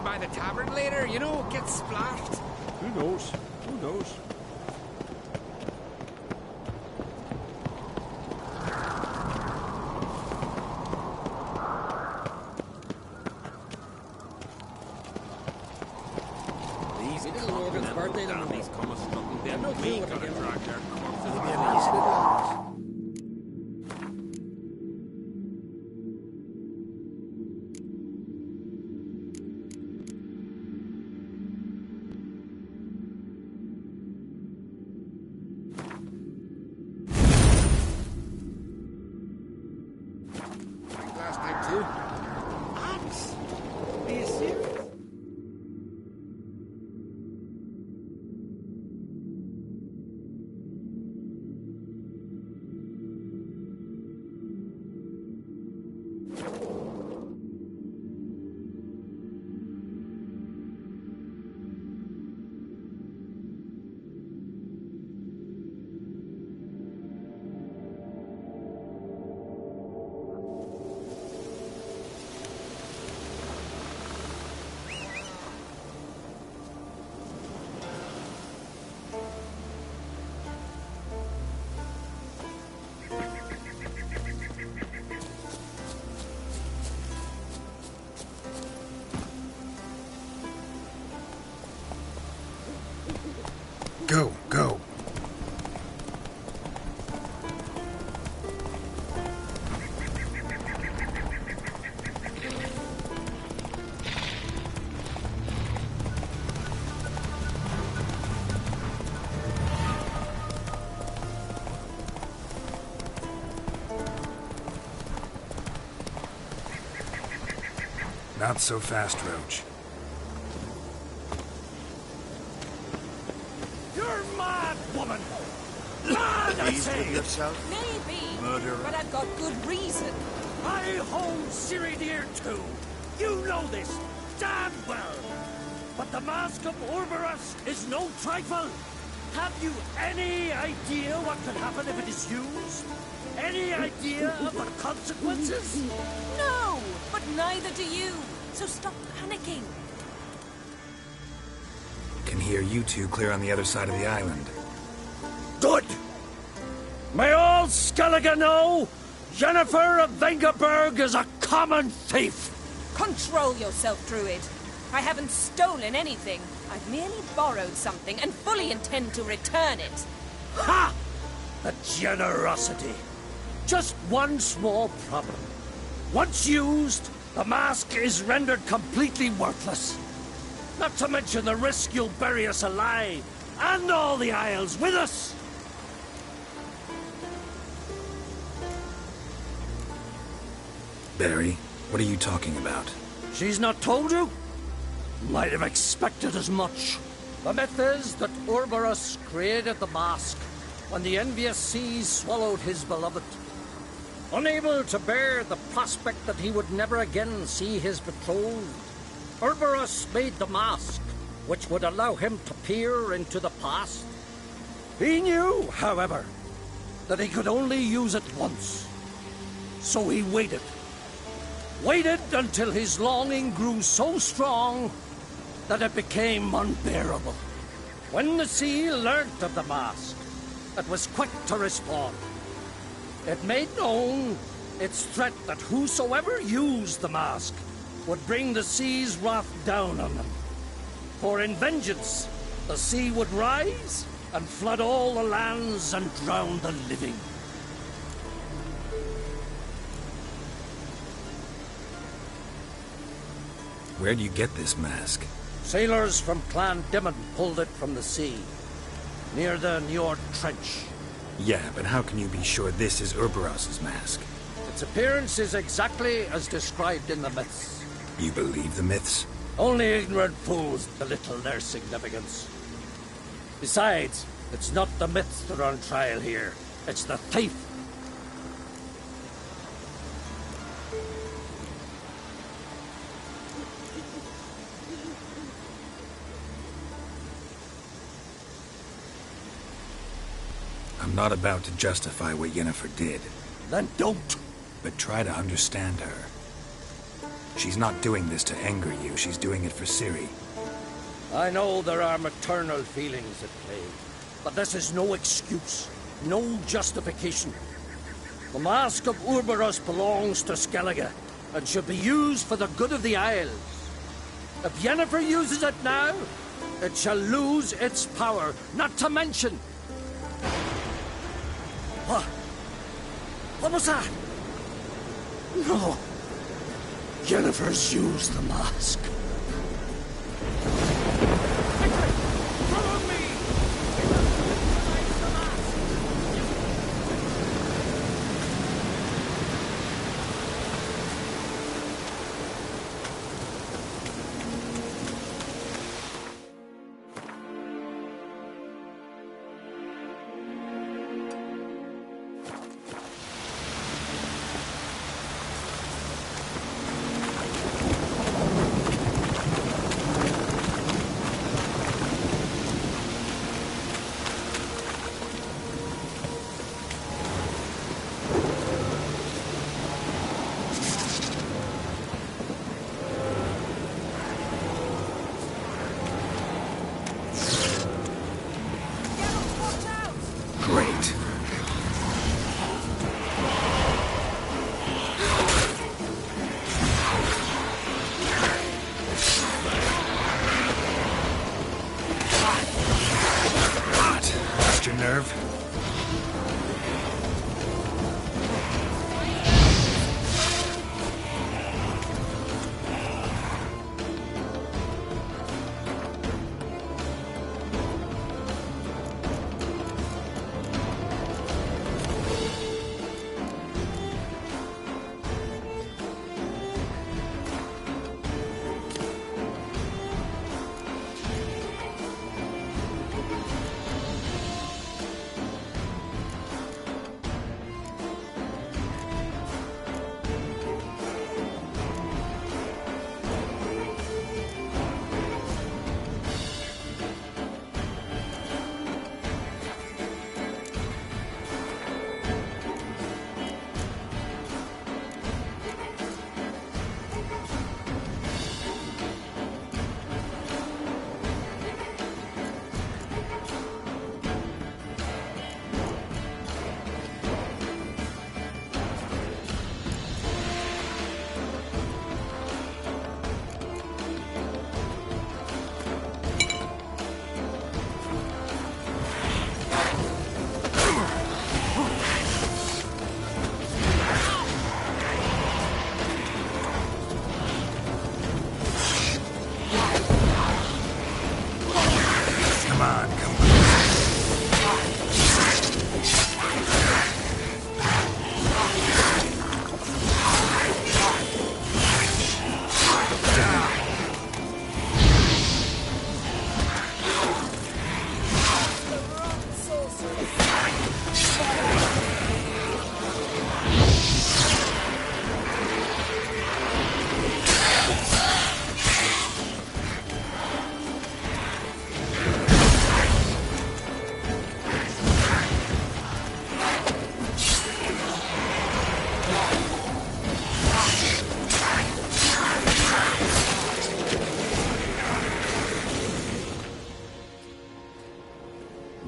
By the tavern later, you know, get splashed. Who knows? Who knows? These little Morgan's birthday down these commas nothing. They have no clue meat what gonna to drag their corpses Maybe on. a nice little Last night too. Axe? Are you serious? Go, go. Not so fast, Roach. You're mad, woman! Mad, I say! yourself? Maybe, Murderer. but I've got good reason. I hold Ciri dear too. You know this damn well. But the Mask of Orberus is no trifle. Have you any idea what could happen if it is used? Any idea of the consequences? No, but neither do you. So stop panicking. Can here, you two clear on the other side of the island. Good! May all Skellige know Jennifer of Vengerberg is a common thief! Control yourself, Druid. I haven't stolen anything. I've merely borrowed something and fully intend to return it. Ha! A generosity. Just one small problem. Once used, the mask is rendered completely worthless. Not to mention the risk you'll bury us alive, and all the Isles with us! Barry, what are you talking about? She's not told you? Might have expected as much. The myth is that Urberus created the mask when the envious seas swallowed his beloved. Unable to bear the prospect that he would never again see his betrothed, Urberus made the mask, which would allow him to peer into the past. He knew, however, that he could only use it once. So he waited. Waited until his longing grew so strong that it became unbearable. When the sea learnt of the mask, it was quick to respond. It made known its threat that whosoever used the mask would bring the sea's wrath down on them. For in vengeance, the sea would rise and flood all the lands and drown the living. Where do you get this mask? Sailors from Clan Dimon pulled it from the sea, near the Njord Trench. Yeah, but how can you be sure this is Urberus's mask? Its appearance is exactly as described in the myths. You believe the myths? Only ignorant fools belittle their significance. Besides, it's not the myths that are on trial here. It's the thief. I'm not about to justify what Yennefer did. Then don't. But try to understand her. She's not doing this to anger you, she's doing it for Ciri. I know there are maternal feelings at play, but this is no excuse, no justification. The Mask of Urberus belongs to Skellige, and should be used for the good of the Isles. If Yennefer uses it now, it shall lose its power, not to mention... What? What was that? No. Yennefer's used the mask. Follow me!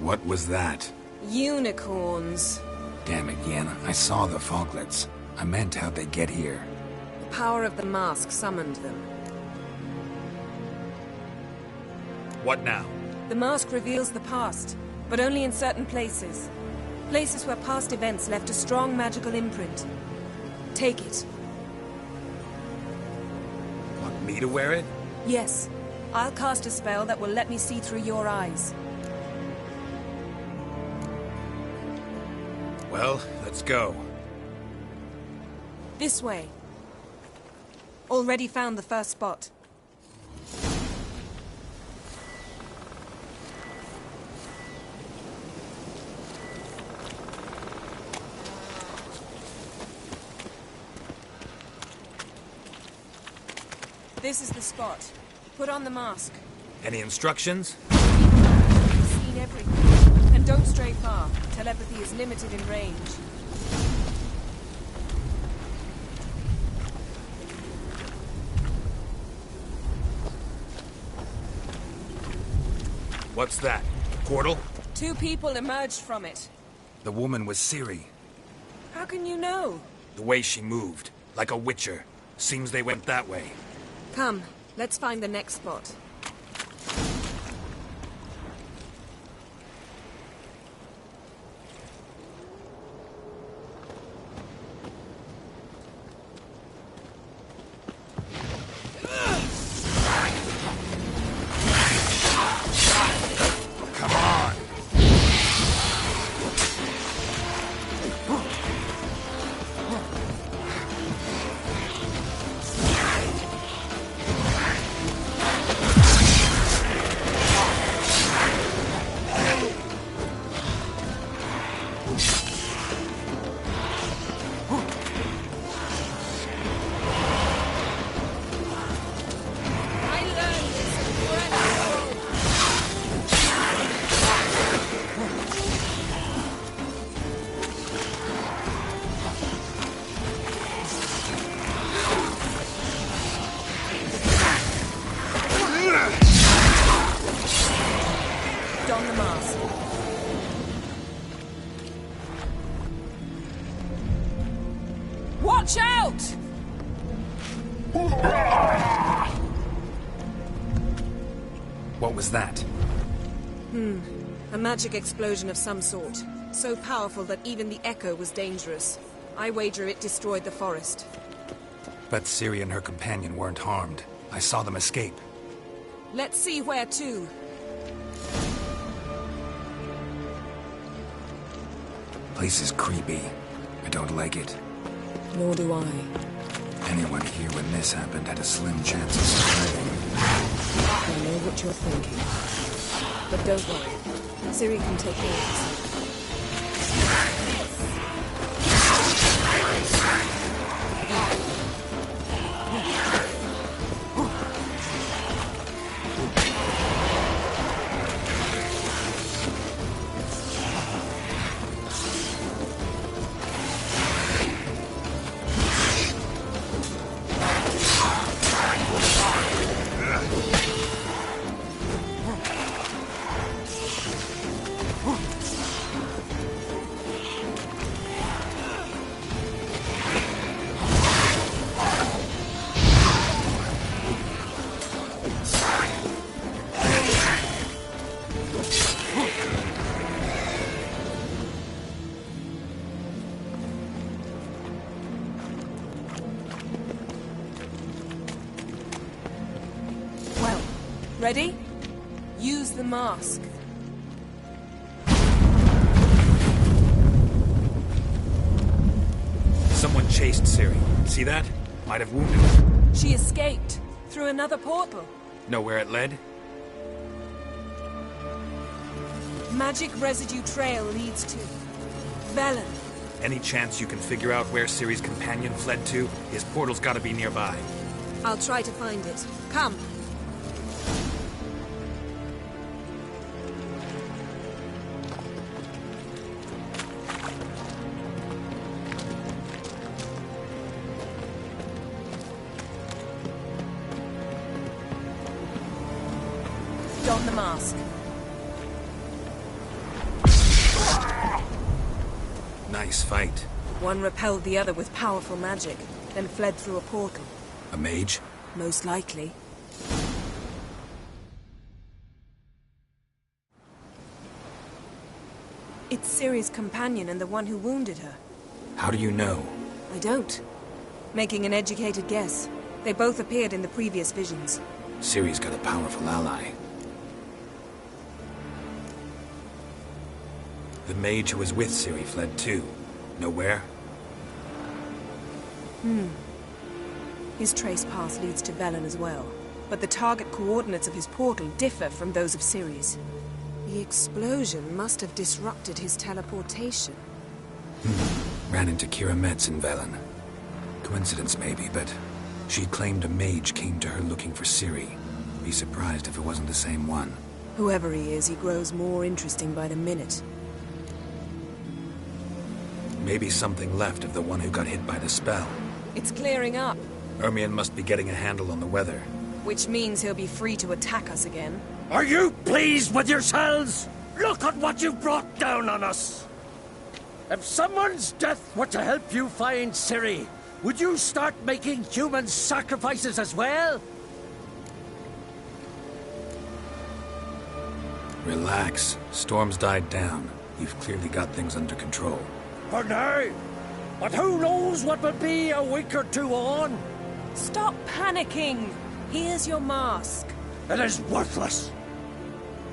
What was that? Unicorns. Damn it, Yen. I saw the foglets. I meant how'd they get here. The power of the mask summoned them. What now? The mask reveals the past, but only in certain places. Places where past events left a strong magical imprint. Take it. Want me to wear it? Yes. I'll cast a spell that will let me see through your eyes. Well, let's go. This way. Already found the first spot. This is the spot. Put on the mask. Any instructions? You've seen everything. And don't stray far. Telepathy is limited in range. What's that? Portal? 2 people emerged from it. The woman was Ciri. How can you know? The way she moved. Like a witcher. Seems they went that way. Come, let's find the next spot. Don the mask. Watch out! What was that? A magic explosion of some sort. So powerful that even the echo was dangerous. I wager it destroyed the forest. But Ciri and her companion weren't harmed. I saw them escape. Let's see where to. Place is creepy. I don't like it. Nor do I. Anyone here when this happened had a slim chance of surviving. I know what you're thinking. But don't worry. Ciri can take care of this. Ready? Use the mask. Someone chased Ciri. See that? Might have wounded her. She escaped. Through another portal. Know where it led? Magic residue trail leads to Velen. Any chance you can figure out where Ciri's companion fled to? His portal's gotta be nearby. I'll try to find it. Come. Don the mask. Nice fight. One repelled the other with powerful magic, then fled through a portal. A mage? Most likely. It's Ciri's companion and the one who wounded her. How do you know? I don't. Making an educated guess. They both appeared in the previous visions. Ciri's got a powerful ally. The mage who was with Ciri fled too. Know where? His trace path leads to Velen as well. But the target coordinates of his portal differ from those of Ciri's. The explosion must have disrupted his teleportation. Ran into Kira Metz in Velen. Coincidence maybe, but she claimed a mage came to her looking for Ciri. Be surprised if it wasn't the same one. Whoever he is, he grows more interesting by the minute. Maybe something left of the one who got hit by the spell. It's clearing up. Ermion must be getting a handle on the weather. Which means he'll be free to attack us again. Are you pleased with yourselves? Look at what you brought down on us! If someone's death were to help you find Ciri, would you start making human sacrifices as well? Relax. Storm's died down. You've clearly got things under control. For now. But who knows what will be a week or two on? Stop panicking. Here's your mask. It is worthless.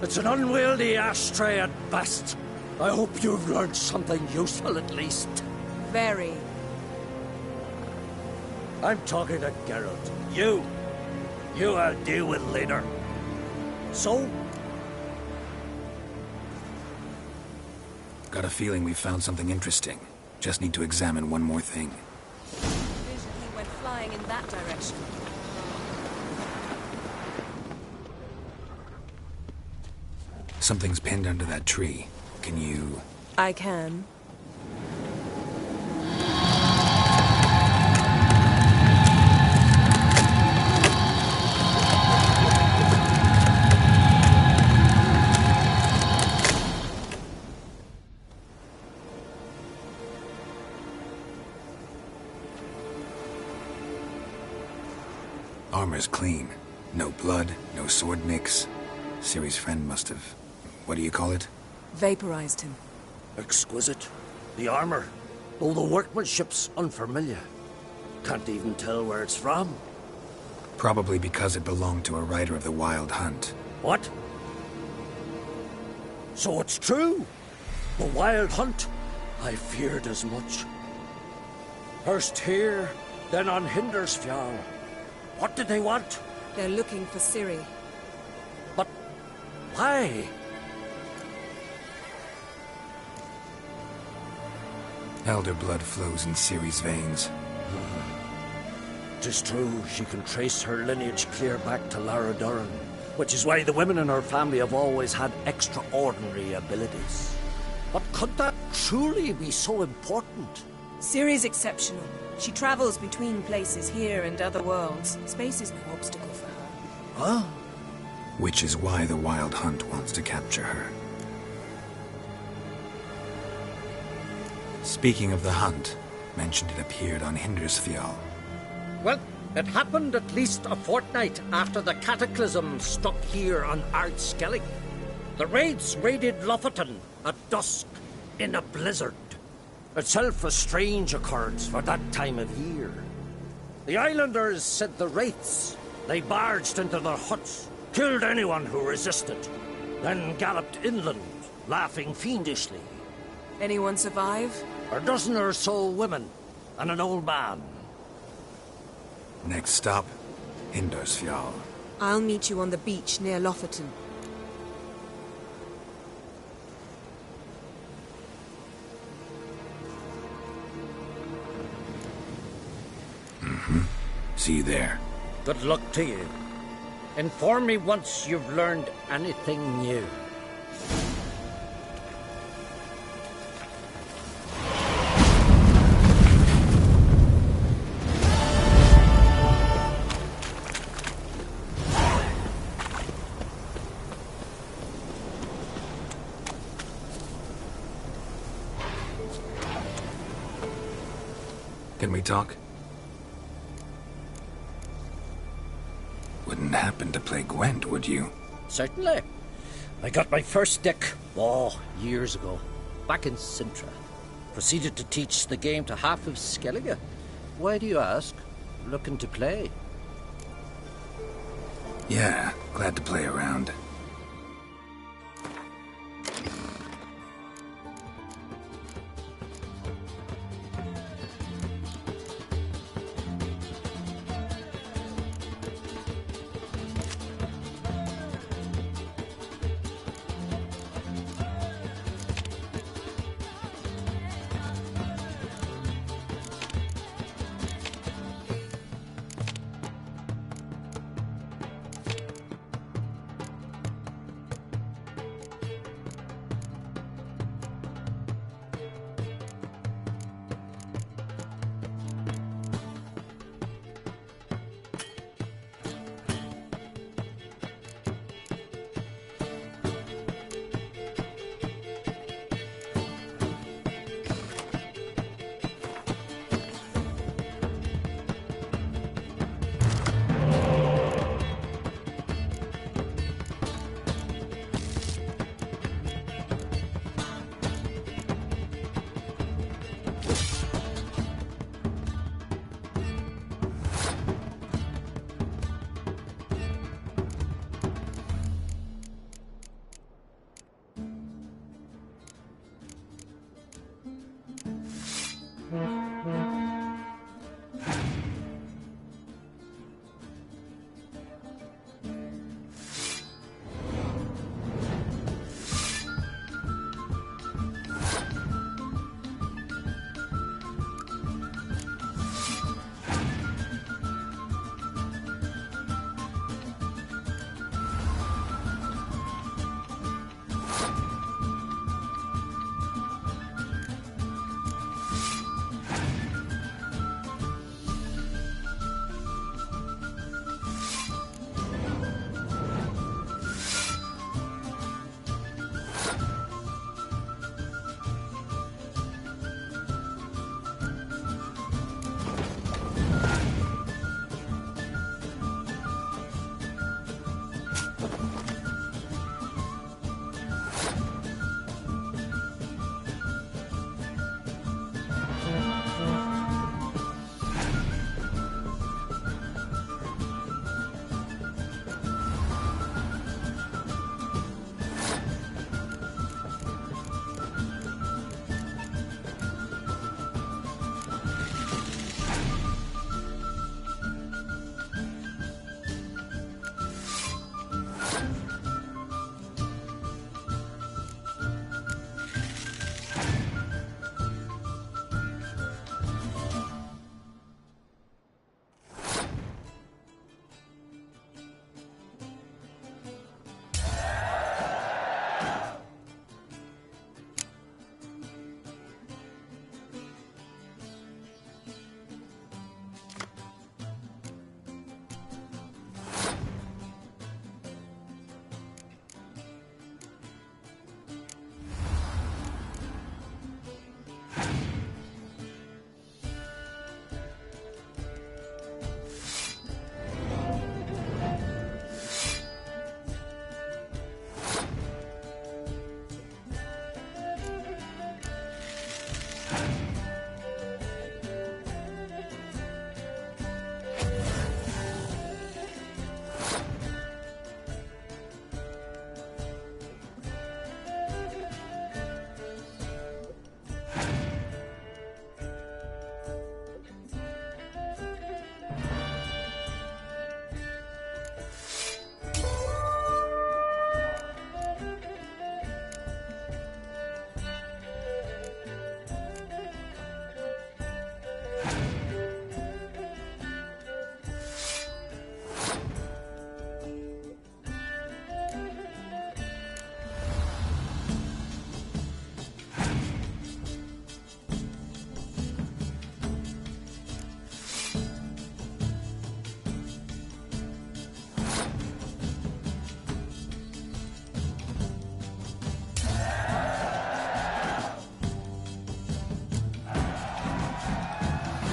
It's an unwieldy ashtray at best. I hope you've learned something useful at least. Very. I'm talking to Geralt. You I'll deal with later. So? Got a feeling we found something interesting. Just need to examine one more thing. Vision he went flying in that direction. Something's pinned under that tree. Can you... I can. Armor's clean. No blood, no sword nicks. Ciri's friend must have... What do you call it? Vaporized him. Exquisite. The armor, though the workmanship's unfamiliar. Can't even tell where it's from. Probably because it belonged to a rider of the Wild Hunt. What? So it's true? The Wild Hunt? I feared as much. First here, then on Hindersfjall. What did they want? They're looking for Ciri. But why? Elder blood flows in Ciri's veins. 'Tis true, she can trace her lineage clear back to Lara Duran, which is why the women in her family have always had extraordinary abilities. But could that truly be so important? Ciri's exceptional. She travels between places here and other worlds. Space is no obstacle for her. Huh? Which is why the Wild Hunt wants to capture her. Speaking of the hunt, mentioned it appeared on Hindersfjall. Well, it happened at least a fortnight after the cataclysm struck here on Ardskellig. The raids raided Lofoten at dusk in a blizzard. Itself a strange occurrence for that time of year. The islanders said the wraiths. They barged into their huts, killed anyone who resisted, then galloped inland, laughing fiendishly. Anyone survive? A dozen or so women, and an old man. Next stop, Hindersfjall. I'll meet you on the beach near Lofoten. See you there. Good luck to you. Inform me once you've learned anything new. Can we talk? Wouldn't happen to play Gwent, would you? Certainly. I got my first deck, years ago, back in Sintra. Proceeded to teach the game to half of Skellige. Why do you ask? Looking to play? Yeah, glad to play around.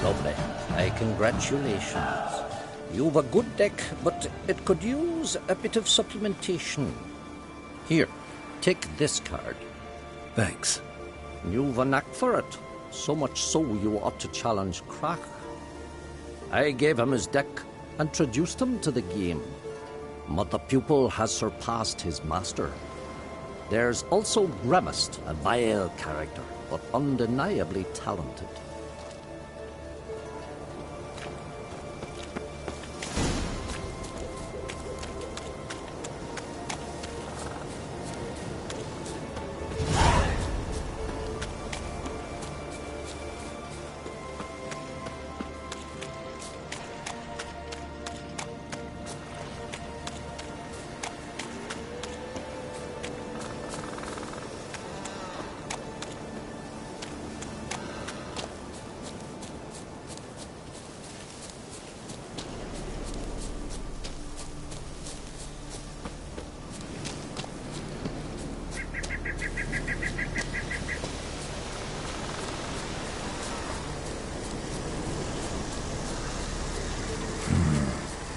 Lovely. Congratulations. You've a good deck, but it could use a bit of supplementation. Here, take this card. Thanks. You've a knack for it. So much so you ought to challenge Krach. I gave him his deck, introduced him to the game. But the pupil has surpassed his master. There's also Gramist, a vile character, but undeniably talented.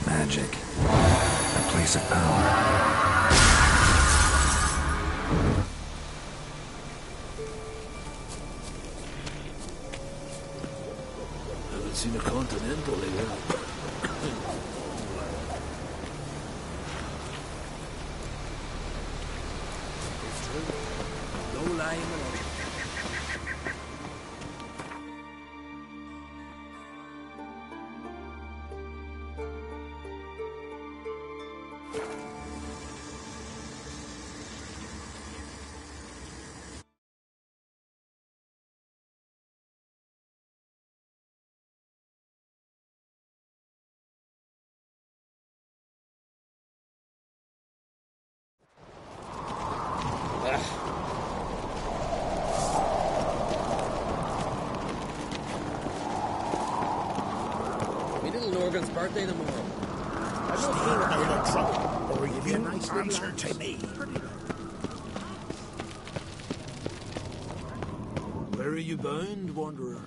Magic. A place of power. Haven't seen a continental here. It's true. No lying alone. Me little Norgan's birthday tomorrow. I'm not here out of trouble, or give you a nice answer to me. Where are you bound, wanderer?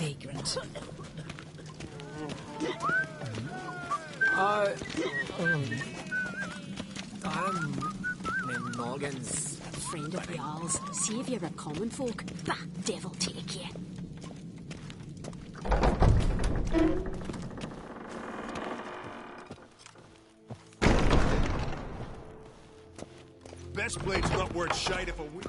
Vagrant. I'm Morgan's Friend of y'all's. Saviour of common folk. Bah, devil take you. Best blade's not worth shite if a we...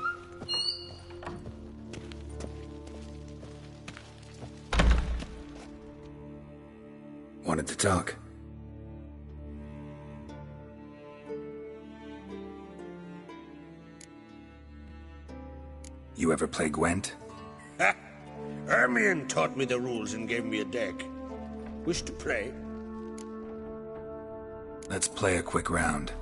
Wanted to talk. You ever play Gwent? Ha! Hermione taught me the rules and gave me a deck. Wish to play? Let's play a quick round.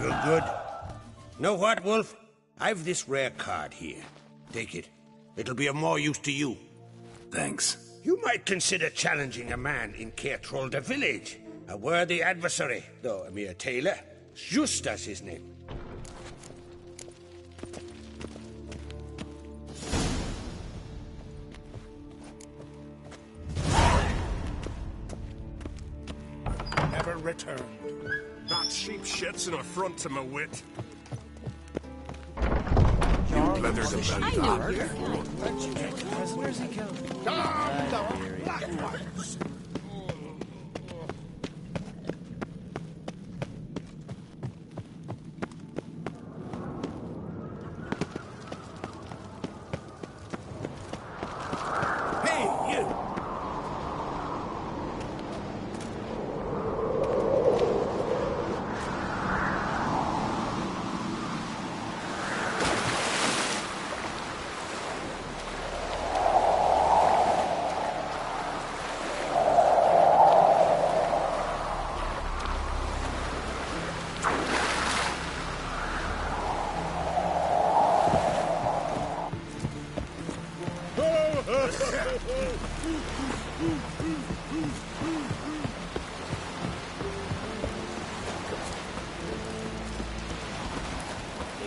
You're good. Know what, Wolf? I've this rare card here. Take it. It'll be of more use to you. Thanks. You might consider challenging a man in Caertrolda village. A worthy adversary, though a mere tailor. Just as his name. Never returned. That sheep shit's an affront to my wit. You leathered the I belt. know you're Prisoners he killed. Blackfires.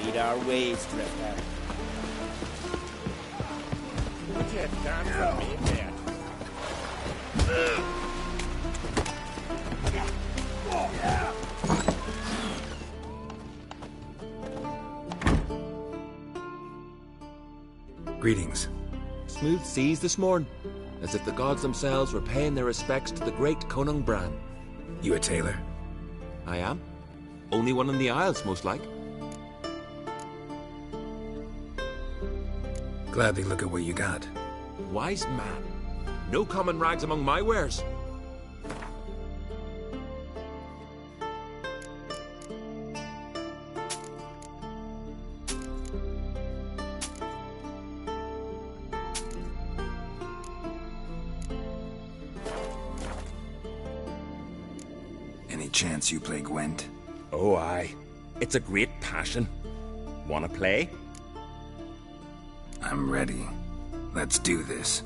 Lead our ways, Drifter. What you done for me there? Greetings. Smooth seas this morn, as if the gods themselves were paying their respects to the great Conung Bran. You a tailor? I am. Only one in the Isles, most like. Gladly look at what you got. Wise man. No common rags among my wares. Any chance you play Gwent? Oh, aye. It's a great passion. Wanna play? I'm ready. Let's do this.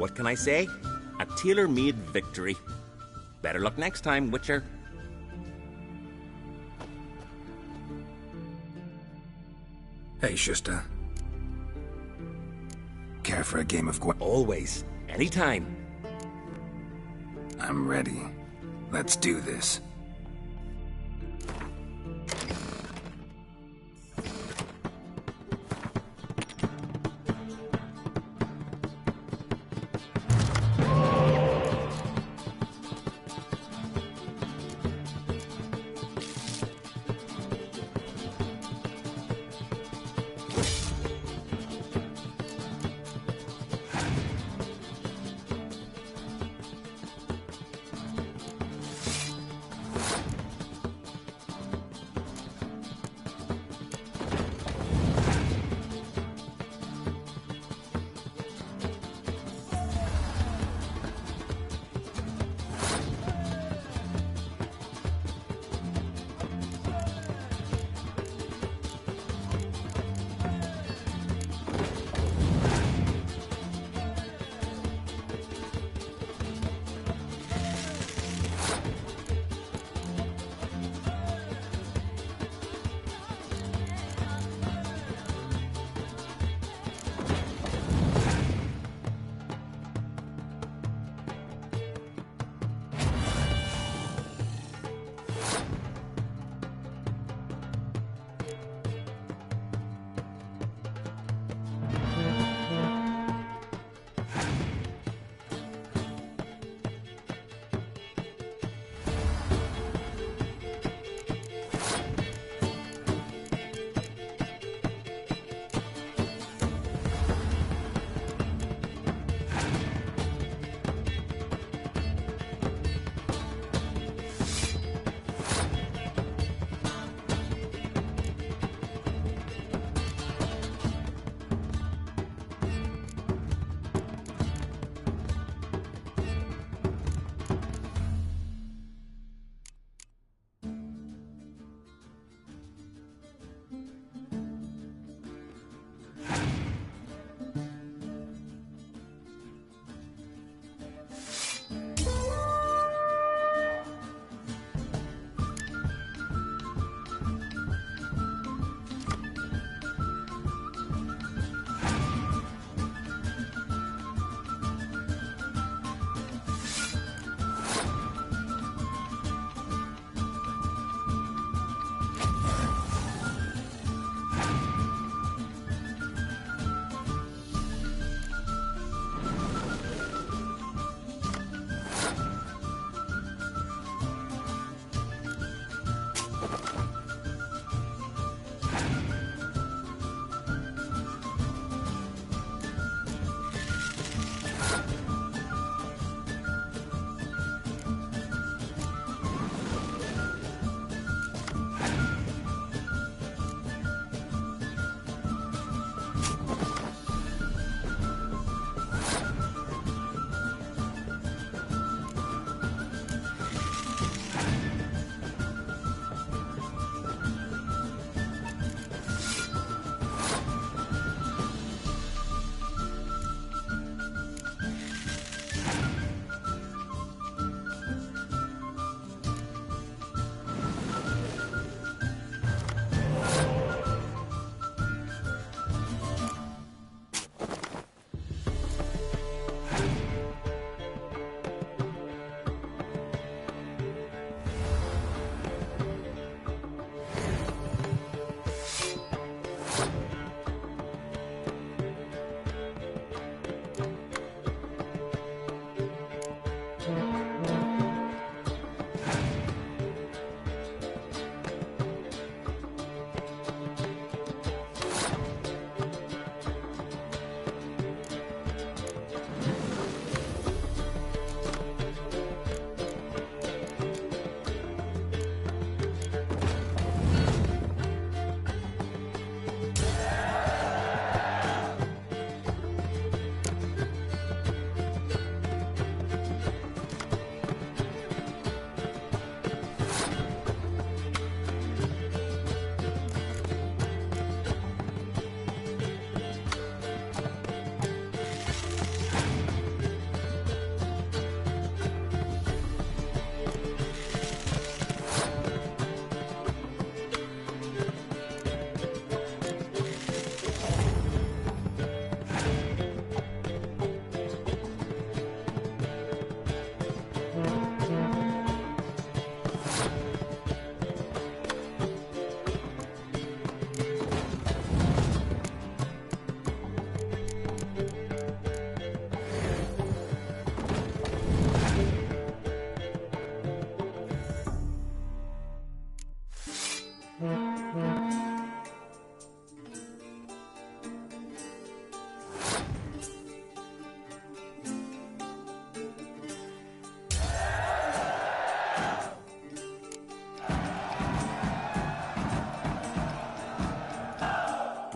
What can I say? A tailor-made victory. Better luck next time, Witcher. Hey, Shusta. Care for a game of Always. Anytime. I'm ready. Let's do this.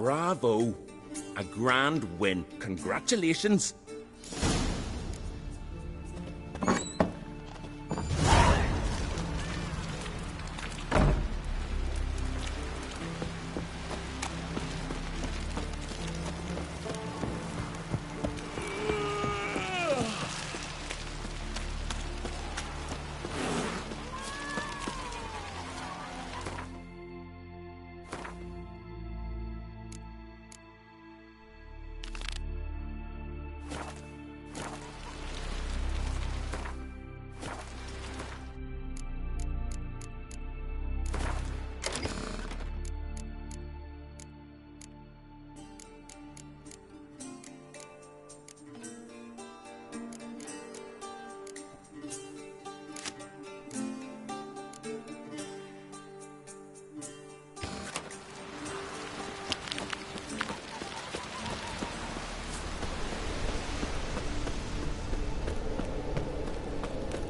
Bravo. A grand win. Congratulations.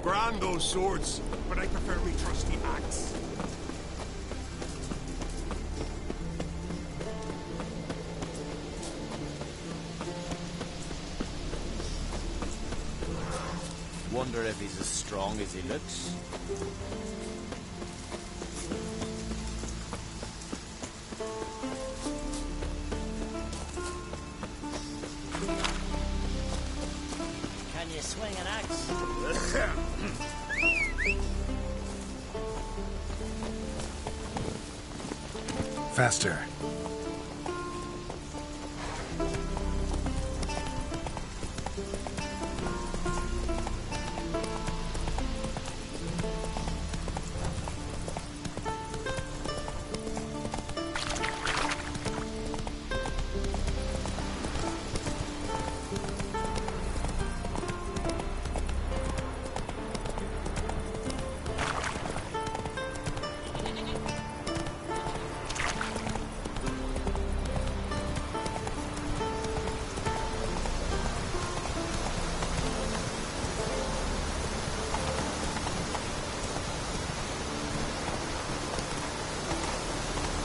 Grand those swords, but I prefer me trusty axe. Wonder if he's as strong as he looks. Can you swing an axe? Faster.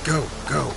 Go, go.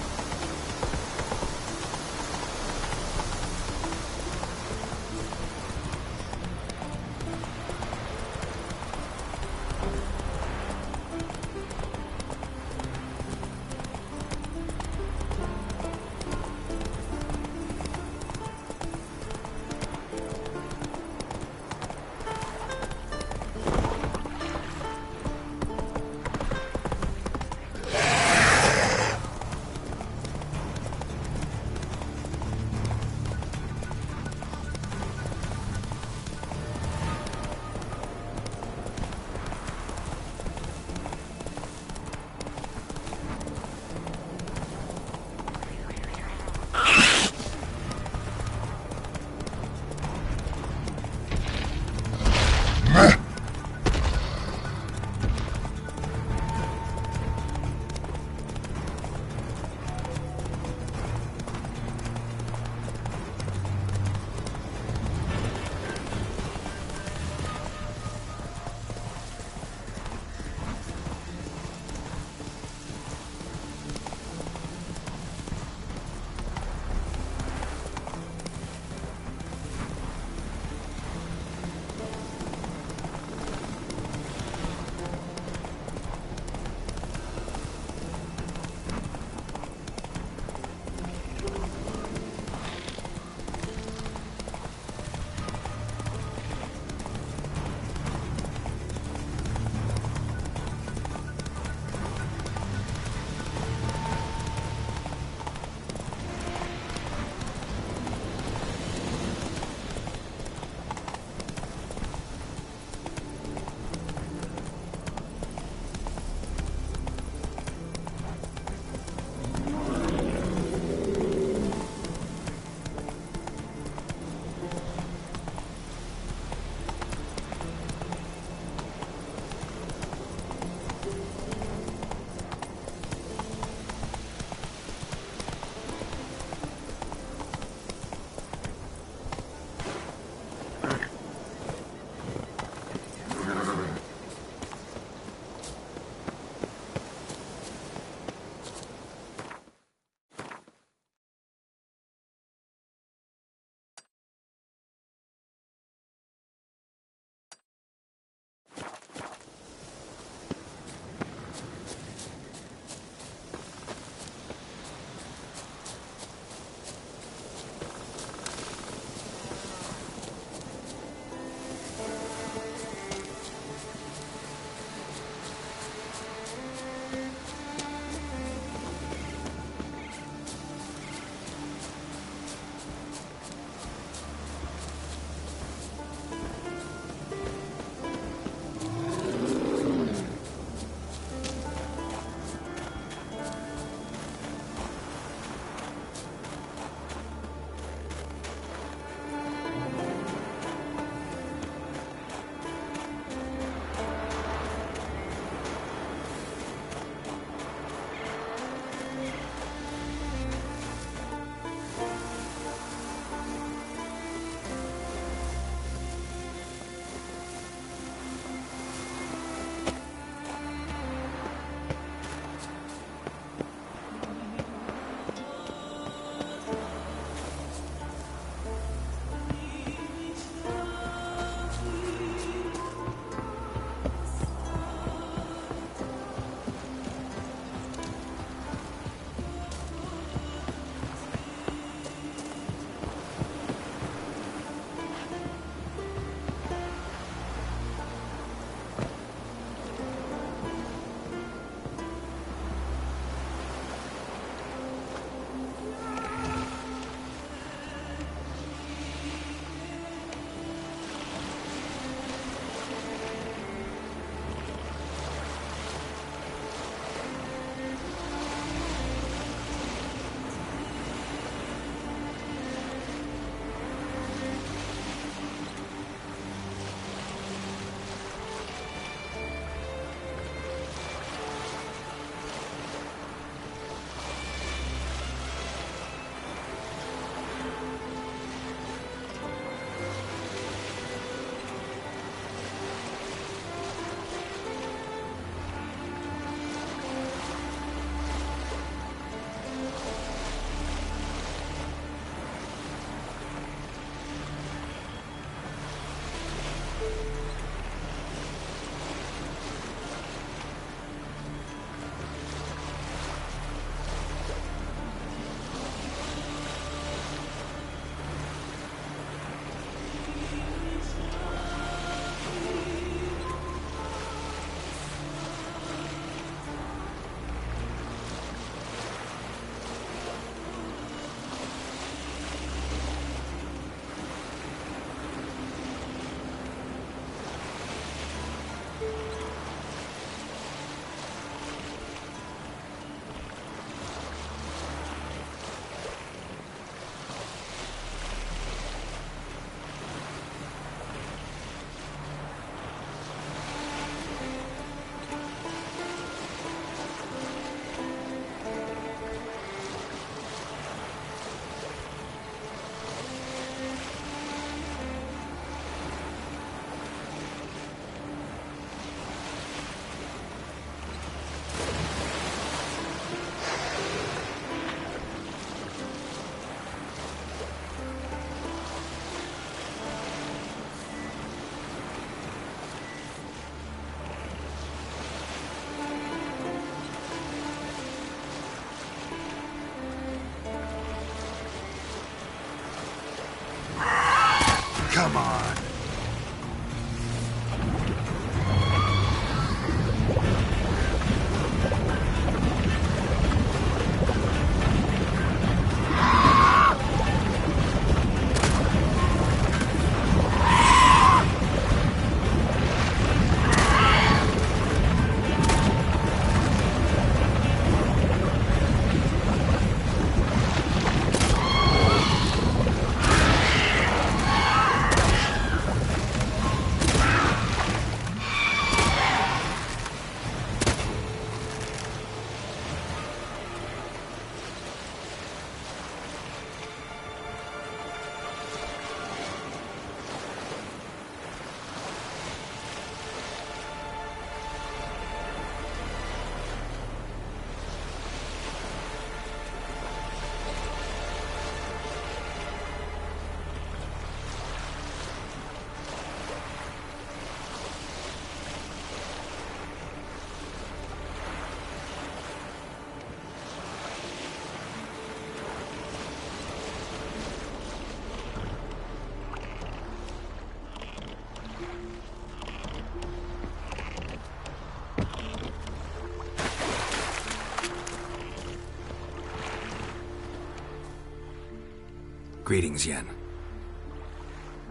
Greetings, Yen.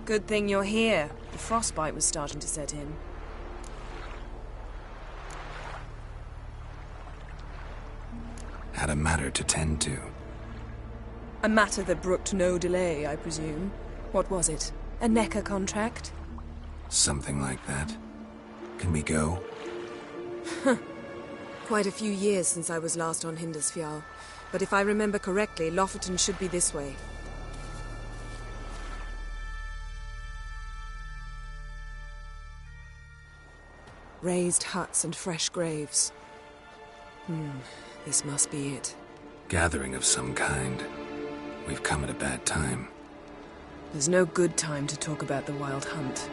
Good thing you're here. The frostbite was starting to set in. Had a matter to tend to. A matter that brooked no delay, I presume. What was it? A NECA contract? Something like that. Can we go? Quite a few years since I was last on Hindisfjall. But if I remember correctly, Lofoten should be this way. Raised huts and fresh graves. This must be it. Gathering of some kind. We've come at a bad time. There's no good time to talk about the Wild Hunt.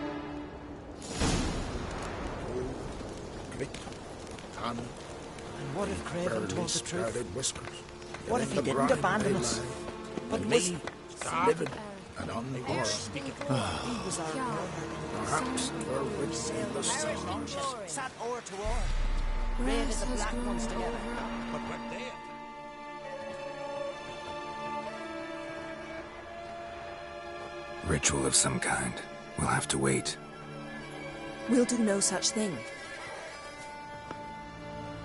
And what if Craven told the truth? Whiskers. What if he didn't abandon us? But me, living and on the horse. Perhaps we're with the stars. Sat oar to oar. Raided the black ones together. But when they Ritual of some kind. We'll have to wait. We'll do no such thing.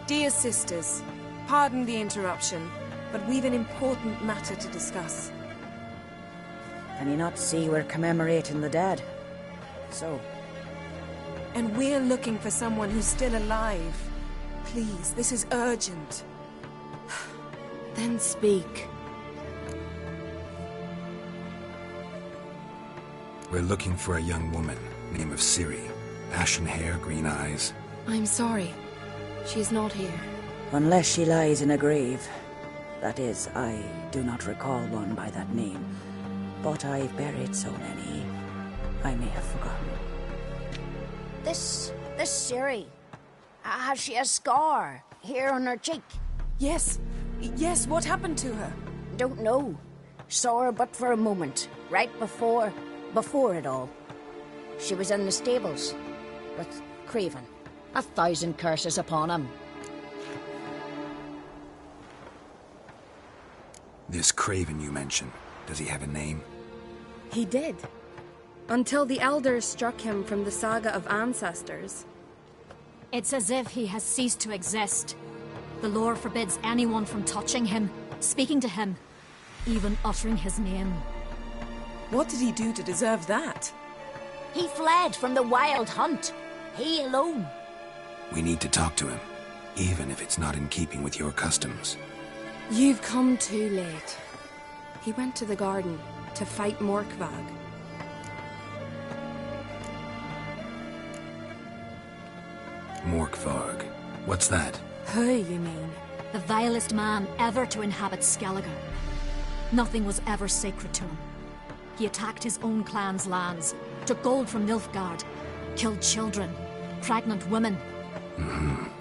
Dear sisters, pardon the interruption, but we've an important matter to discuss. Can you not see we're commemorating the dead? So? And we're looking for someone who's still alive. Please, this is urgent. Then speak. We're looking for a young woman, name of Ciri. Ashen hair, green eyes. I'm sorry. She's not here. Unless she lies in a grave. That is, I do not recall one by that name. But I've buried so many, I may have forgotten. This Ciri, has she a scar here on her cheek? Yes, what happened to her? Don't know. Saw her but for a moment, right before it all. She was in the stables with Craven. 1,000 curses upon him. This Craven you mentioned, does he have a name? He did. Until the elders struck him from the saga of ancestors. It's as if he has ceased to exist. The lore forbids anyone from touching him, speaking to him, even uttering his name. What did he do to deserve that? He fled from the Wild Hunt. He alone. We need to talk to him, even if it's not in keeping with your customs. You've come too late. He went to the garden to fight Morkvag. Morkvarg. What's that? Who, you mean? The vilest man ever to inhabit Skellige. Nothing was ever sacred to him. He attacked his own clan's lands, took gold from Nilfgaard, killed children, pregnant women.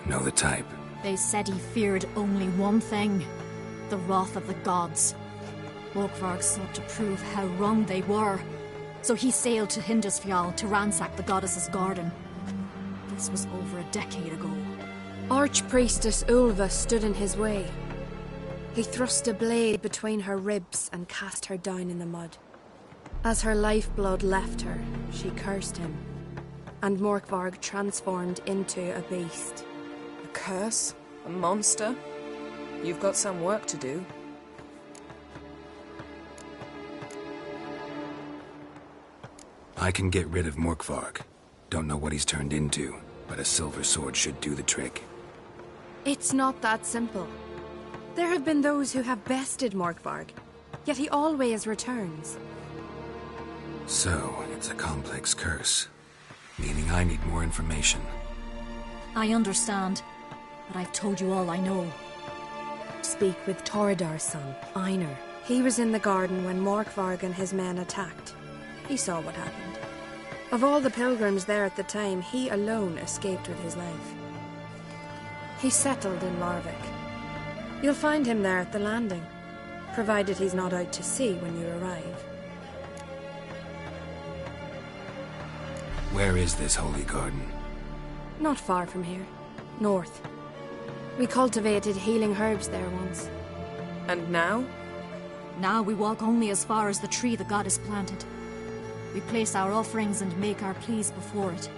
Know the type. They said he feared only one thing, the wrath of the gods. Morkvarg sought to prove how wrong they were, so he sailed to Hindisfjall to ransack the goddess's garden. This was over a decade ago. Archpriestess Ulva stood in his way. He thrust a blade between her ribs and cast her down in the mud. As her lifeblood left her, she cursed him, and Morkvarg transformed into a beast. A curse? A monster? You've got some work to do. I can get rid of Morkvarg. Don't know what he's turned into, but a silver sword should do the trick. It's not that simple. There have been those who have bested Morkvarg, yet he always returns. So, it's a complex curse, meaning I need more information. I understand, but I've told you all I know. Speak with Torridar's son, Einar. He was in the garden when Morkvarg and his men attacked. He saw what happened. Of all the pilgrims there at the time, he alone escaped with his life. He settled in Larvik. You'll find him there at the landing, provided he's not out to sea when you arrive. Where is this holy garden? Not far from here. North. We cultivated healing herbs there once. And now? Now we walk only as far as the tree the goddess planted. We place our offerings and make our pleas before it.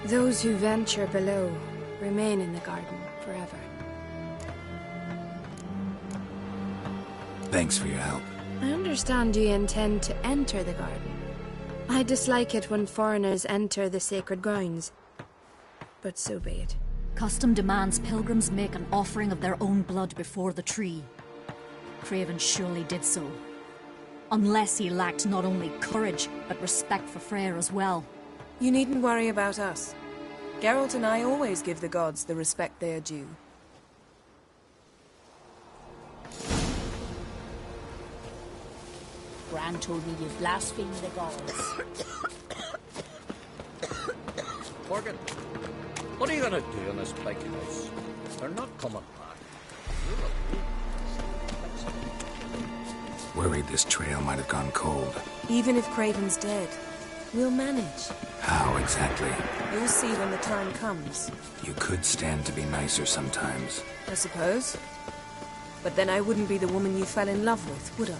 Those who venture below remain in the garden forever. Thanks for your help. I understand you intend to enter the garden. I dislike it when foreigners enter the sacred grounds. But so be it. Custom demands pilgrims make an offering of their own blood before the tree. Craven surely did so. Unless he lacked not only courage, but respect for Freyr as well. You needn't worry about us. Geralt and I always give the gods the respect they are due. Gran told me you've blasphemed the gods. Morgan, what are you gonna do in this big house? They're not coming back. Worried this trail might have gone cold. Even if Craven's dead, we'll manage. How exactly? You'll see when the time comes. You could stand to be nicer sometimes. I suppose. But then I wouldn't be the woman you fell in love with, would I?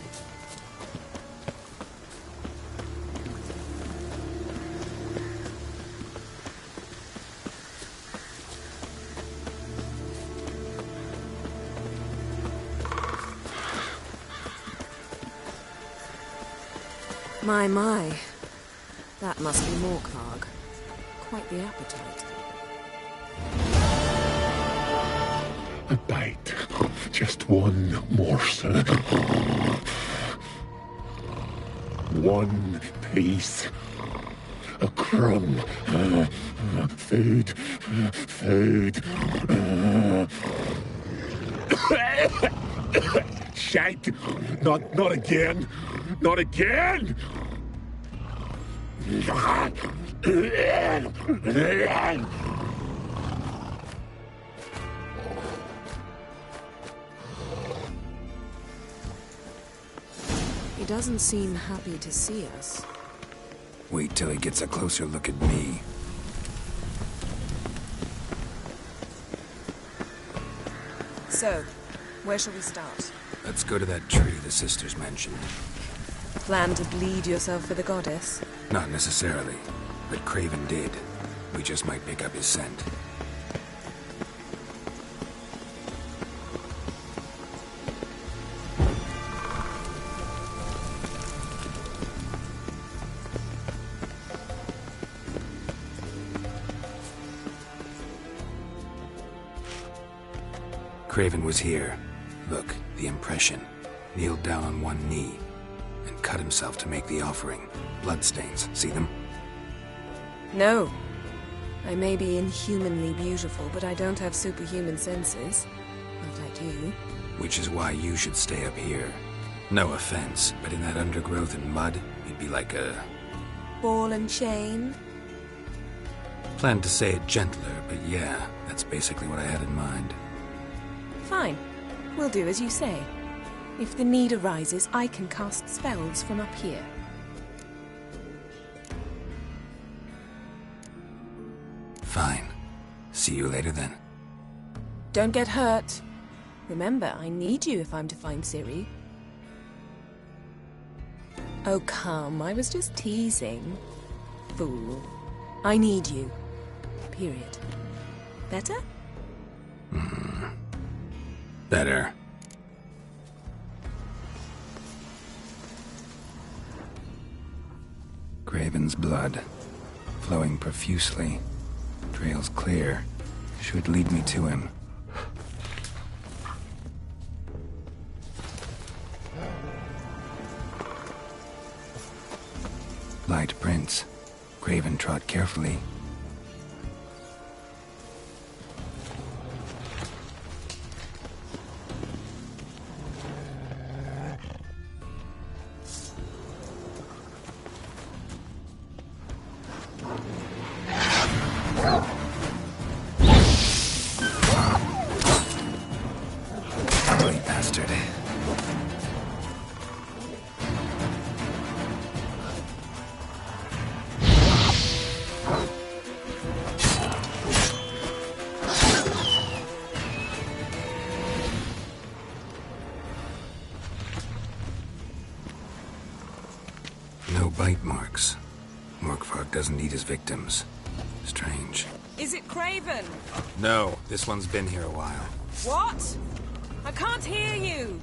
My. That must be Morkvarg. Quite the appetite. A bite. Just one morsel. One piece. A crumb. Food. Food. Shite. Not again. Not again! He doesn't seem happy to see us. Wait till he gets a closer look at me. So, where shall we start? Let's go to that tree the sisters mentioned. Plan to bleed yourself for the goddess? Not necessarily, but Craven did. We just might pick up his scent. Craven was here. Look, the impression. Kneeled down on one knee and cut himself to make the offering. Bloodstains, see them? No. I may be inhumanly beautiful, but I don't have superhuman senses. Not like you. Which is why you should stay up here. No offense, but in that undergrowth and mud, you'd be like a... ball and chain? Planned to say it gentler, but yeah, that's basically what I had in mind. Fine. We'll do as you say. If the need arises, I can cast spells from up here. Fine. See you later then. Don't get hurt. Remember, I need you if I'm to find Ciri. Oh, come. I was just teasing. Fool. I need you. Period. Better? Better. Craven's blood, flowing profusely. Trail's clear. Should lead me to him. Light prints. Craven trod carefully. Bite marks. Morkvarg doesn't eat his victims. Strange. Is it Craven? No, this one's been here a while. What? I can't hear you.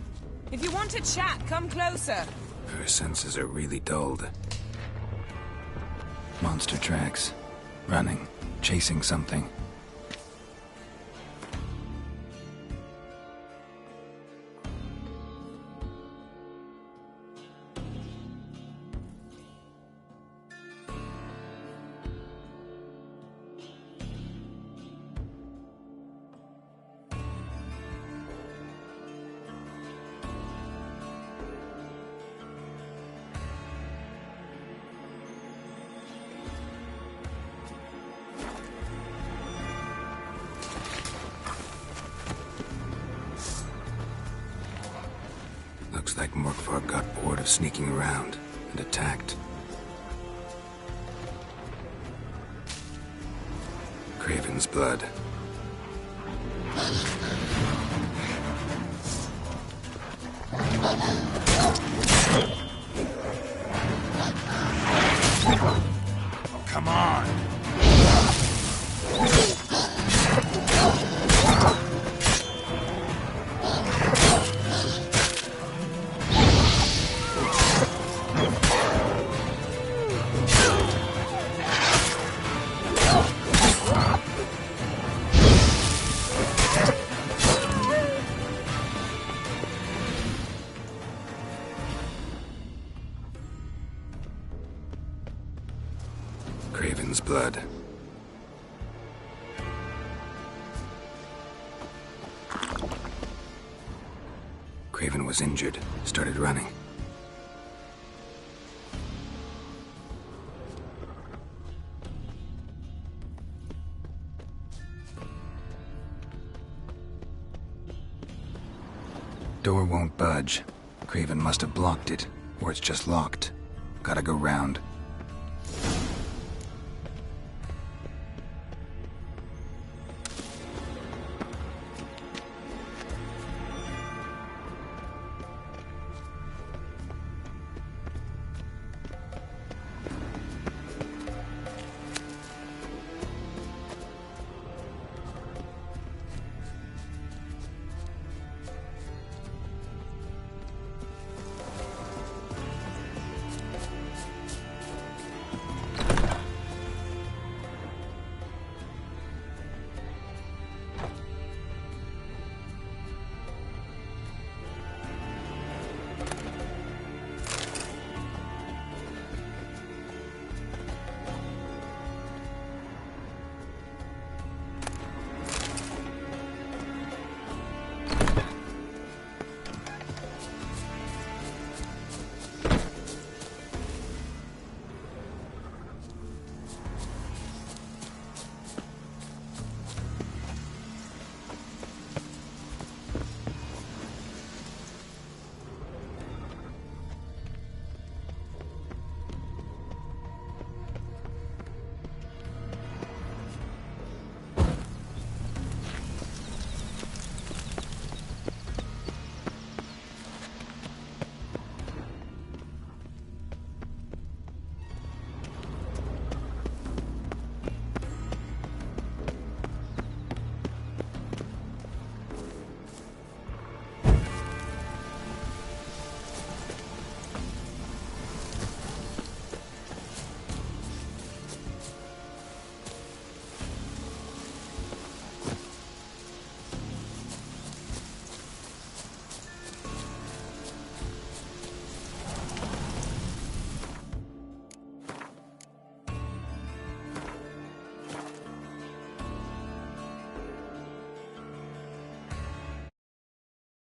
If you want to chat, come closer. Her senses are really dulled. Monster tracks. Running. Chasing something. Looks like Morkvarg got bored of sneaking around and attacked. Craven's blood. Come on! Craven's blood. Craven was injured, started running. Door won't budge. Craven must have blocked it, or it's just locked. Gotta go round.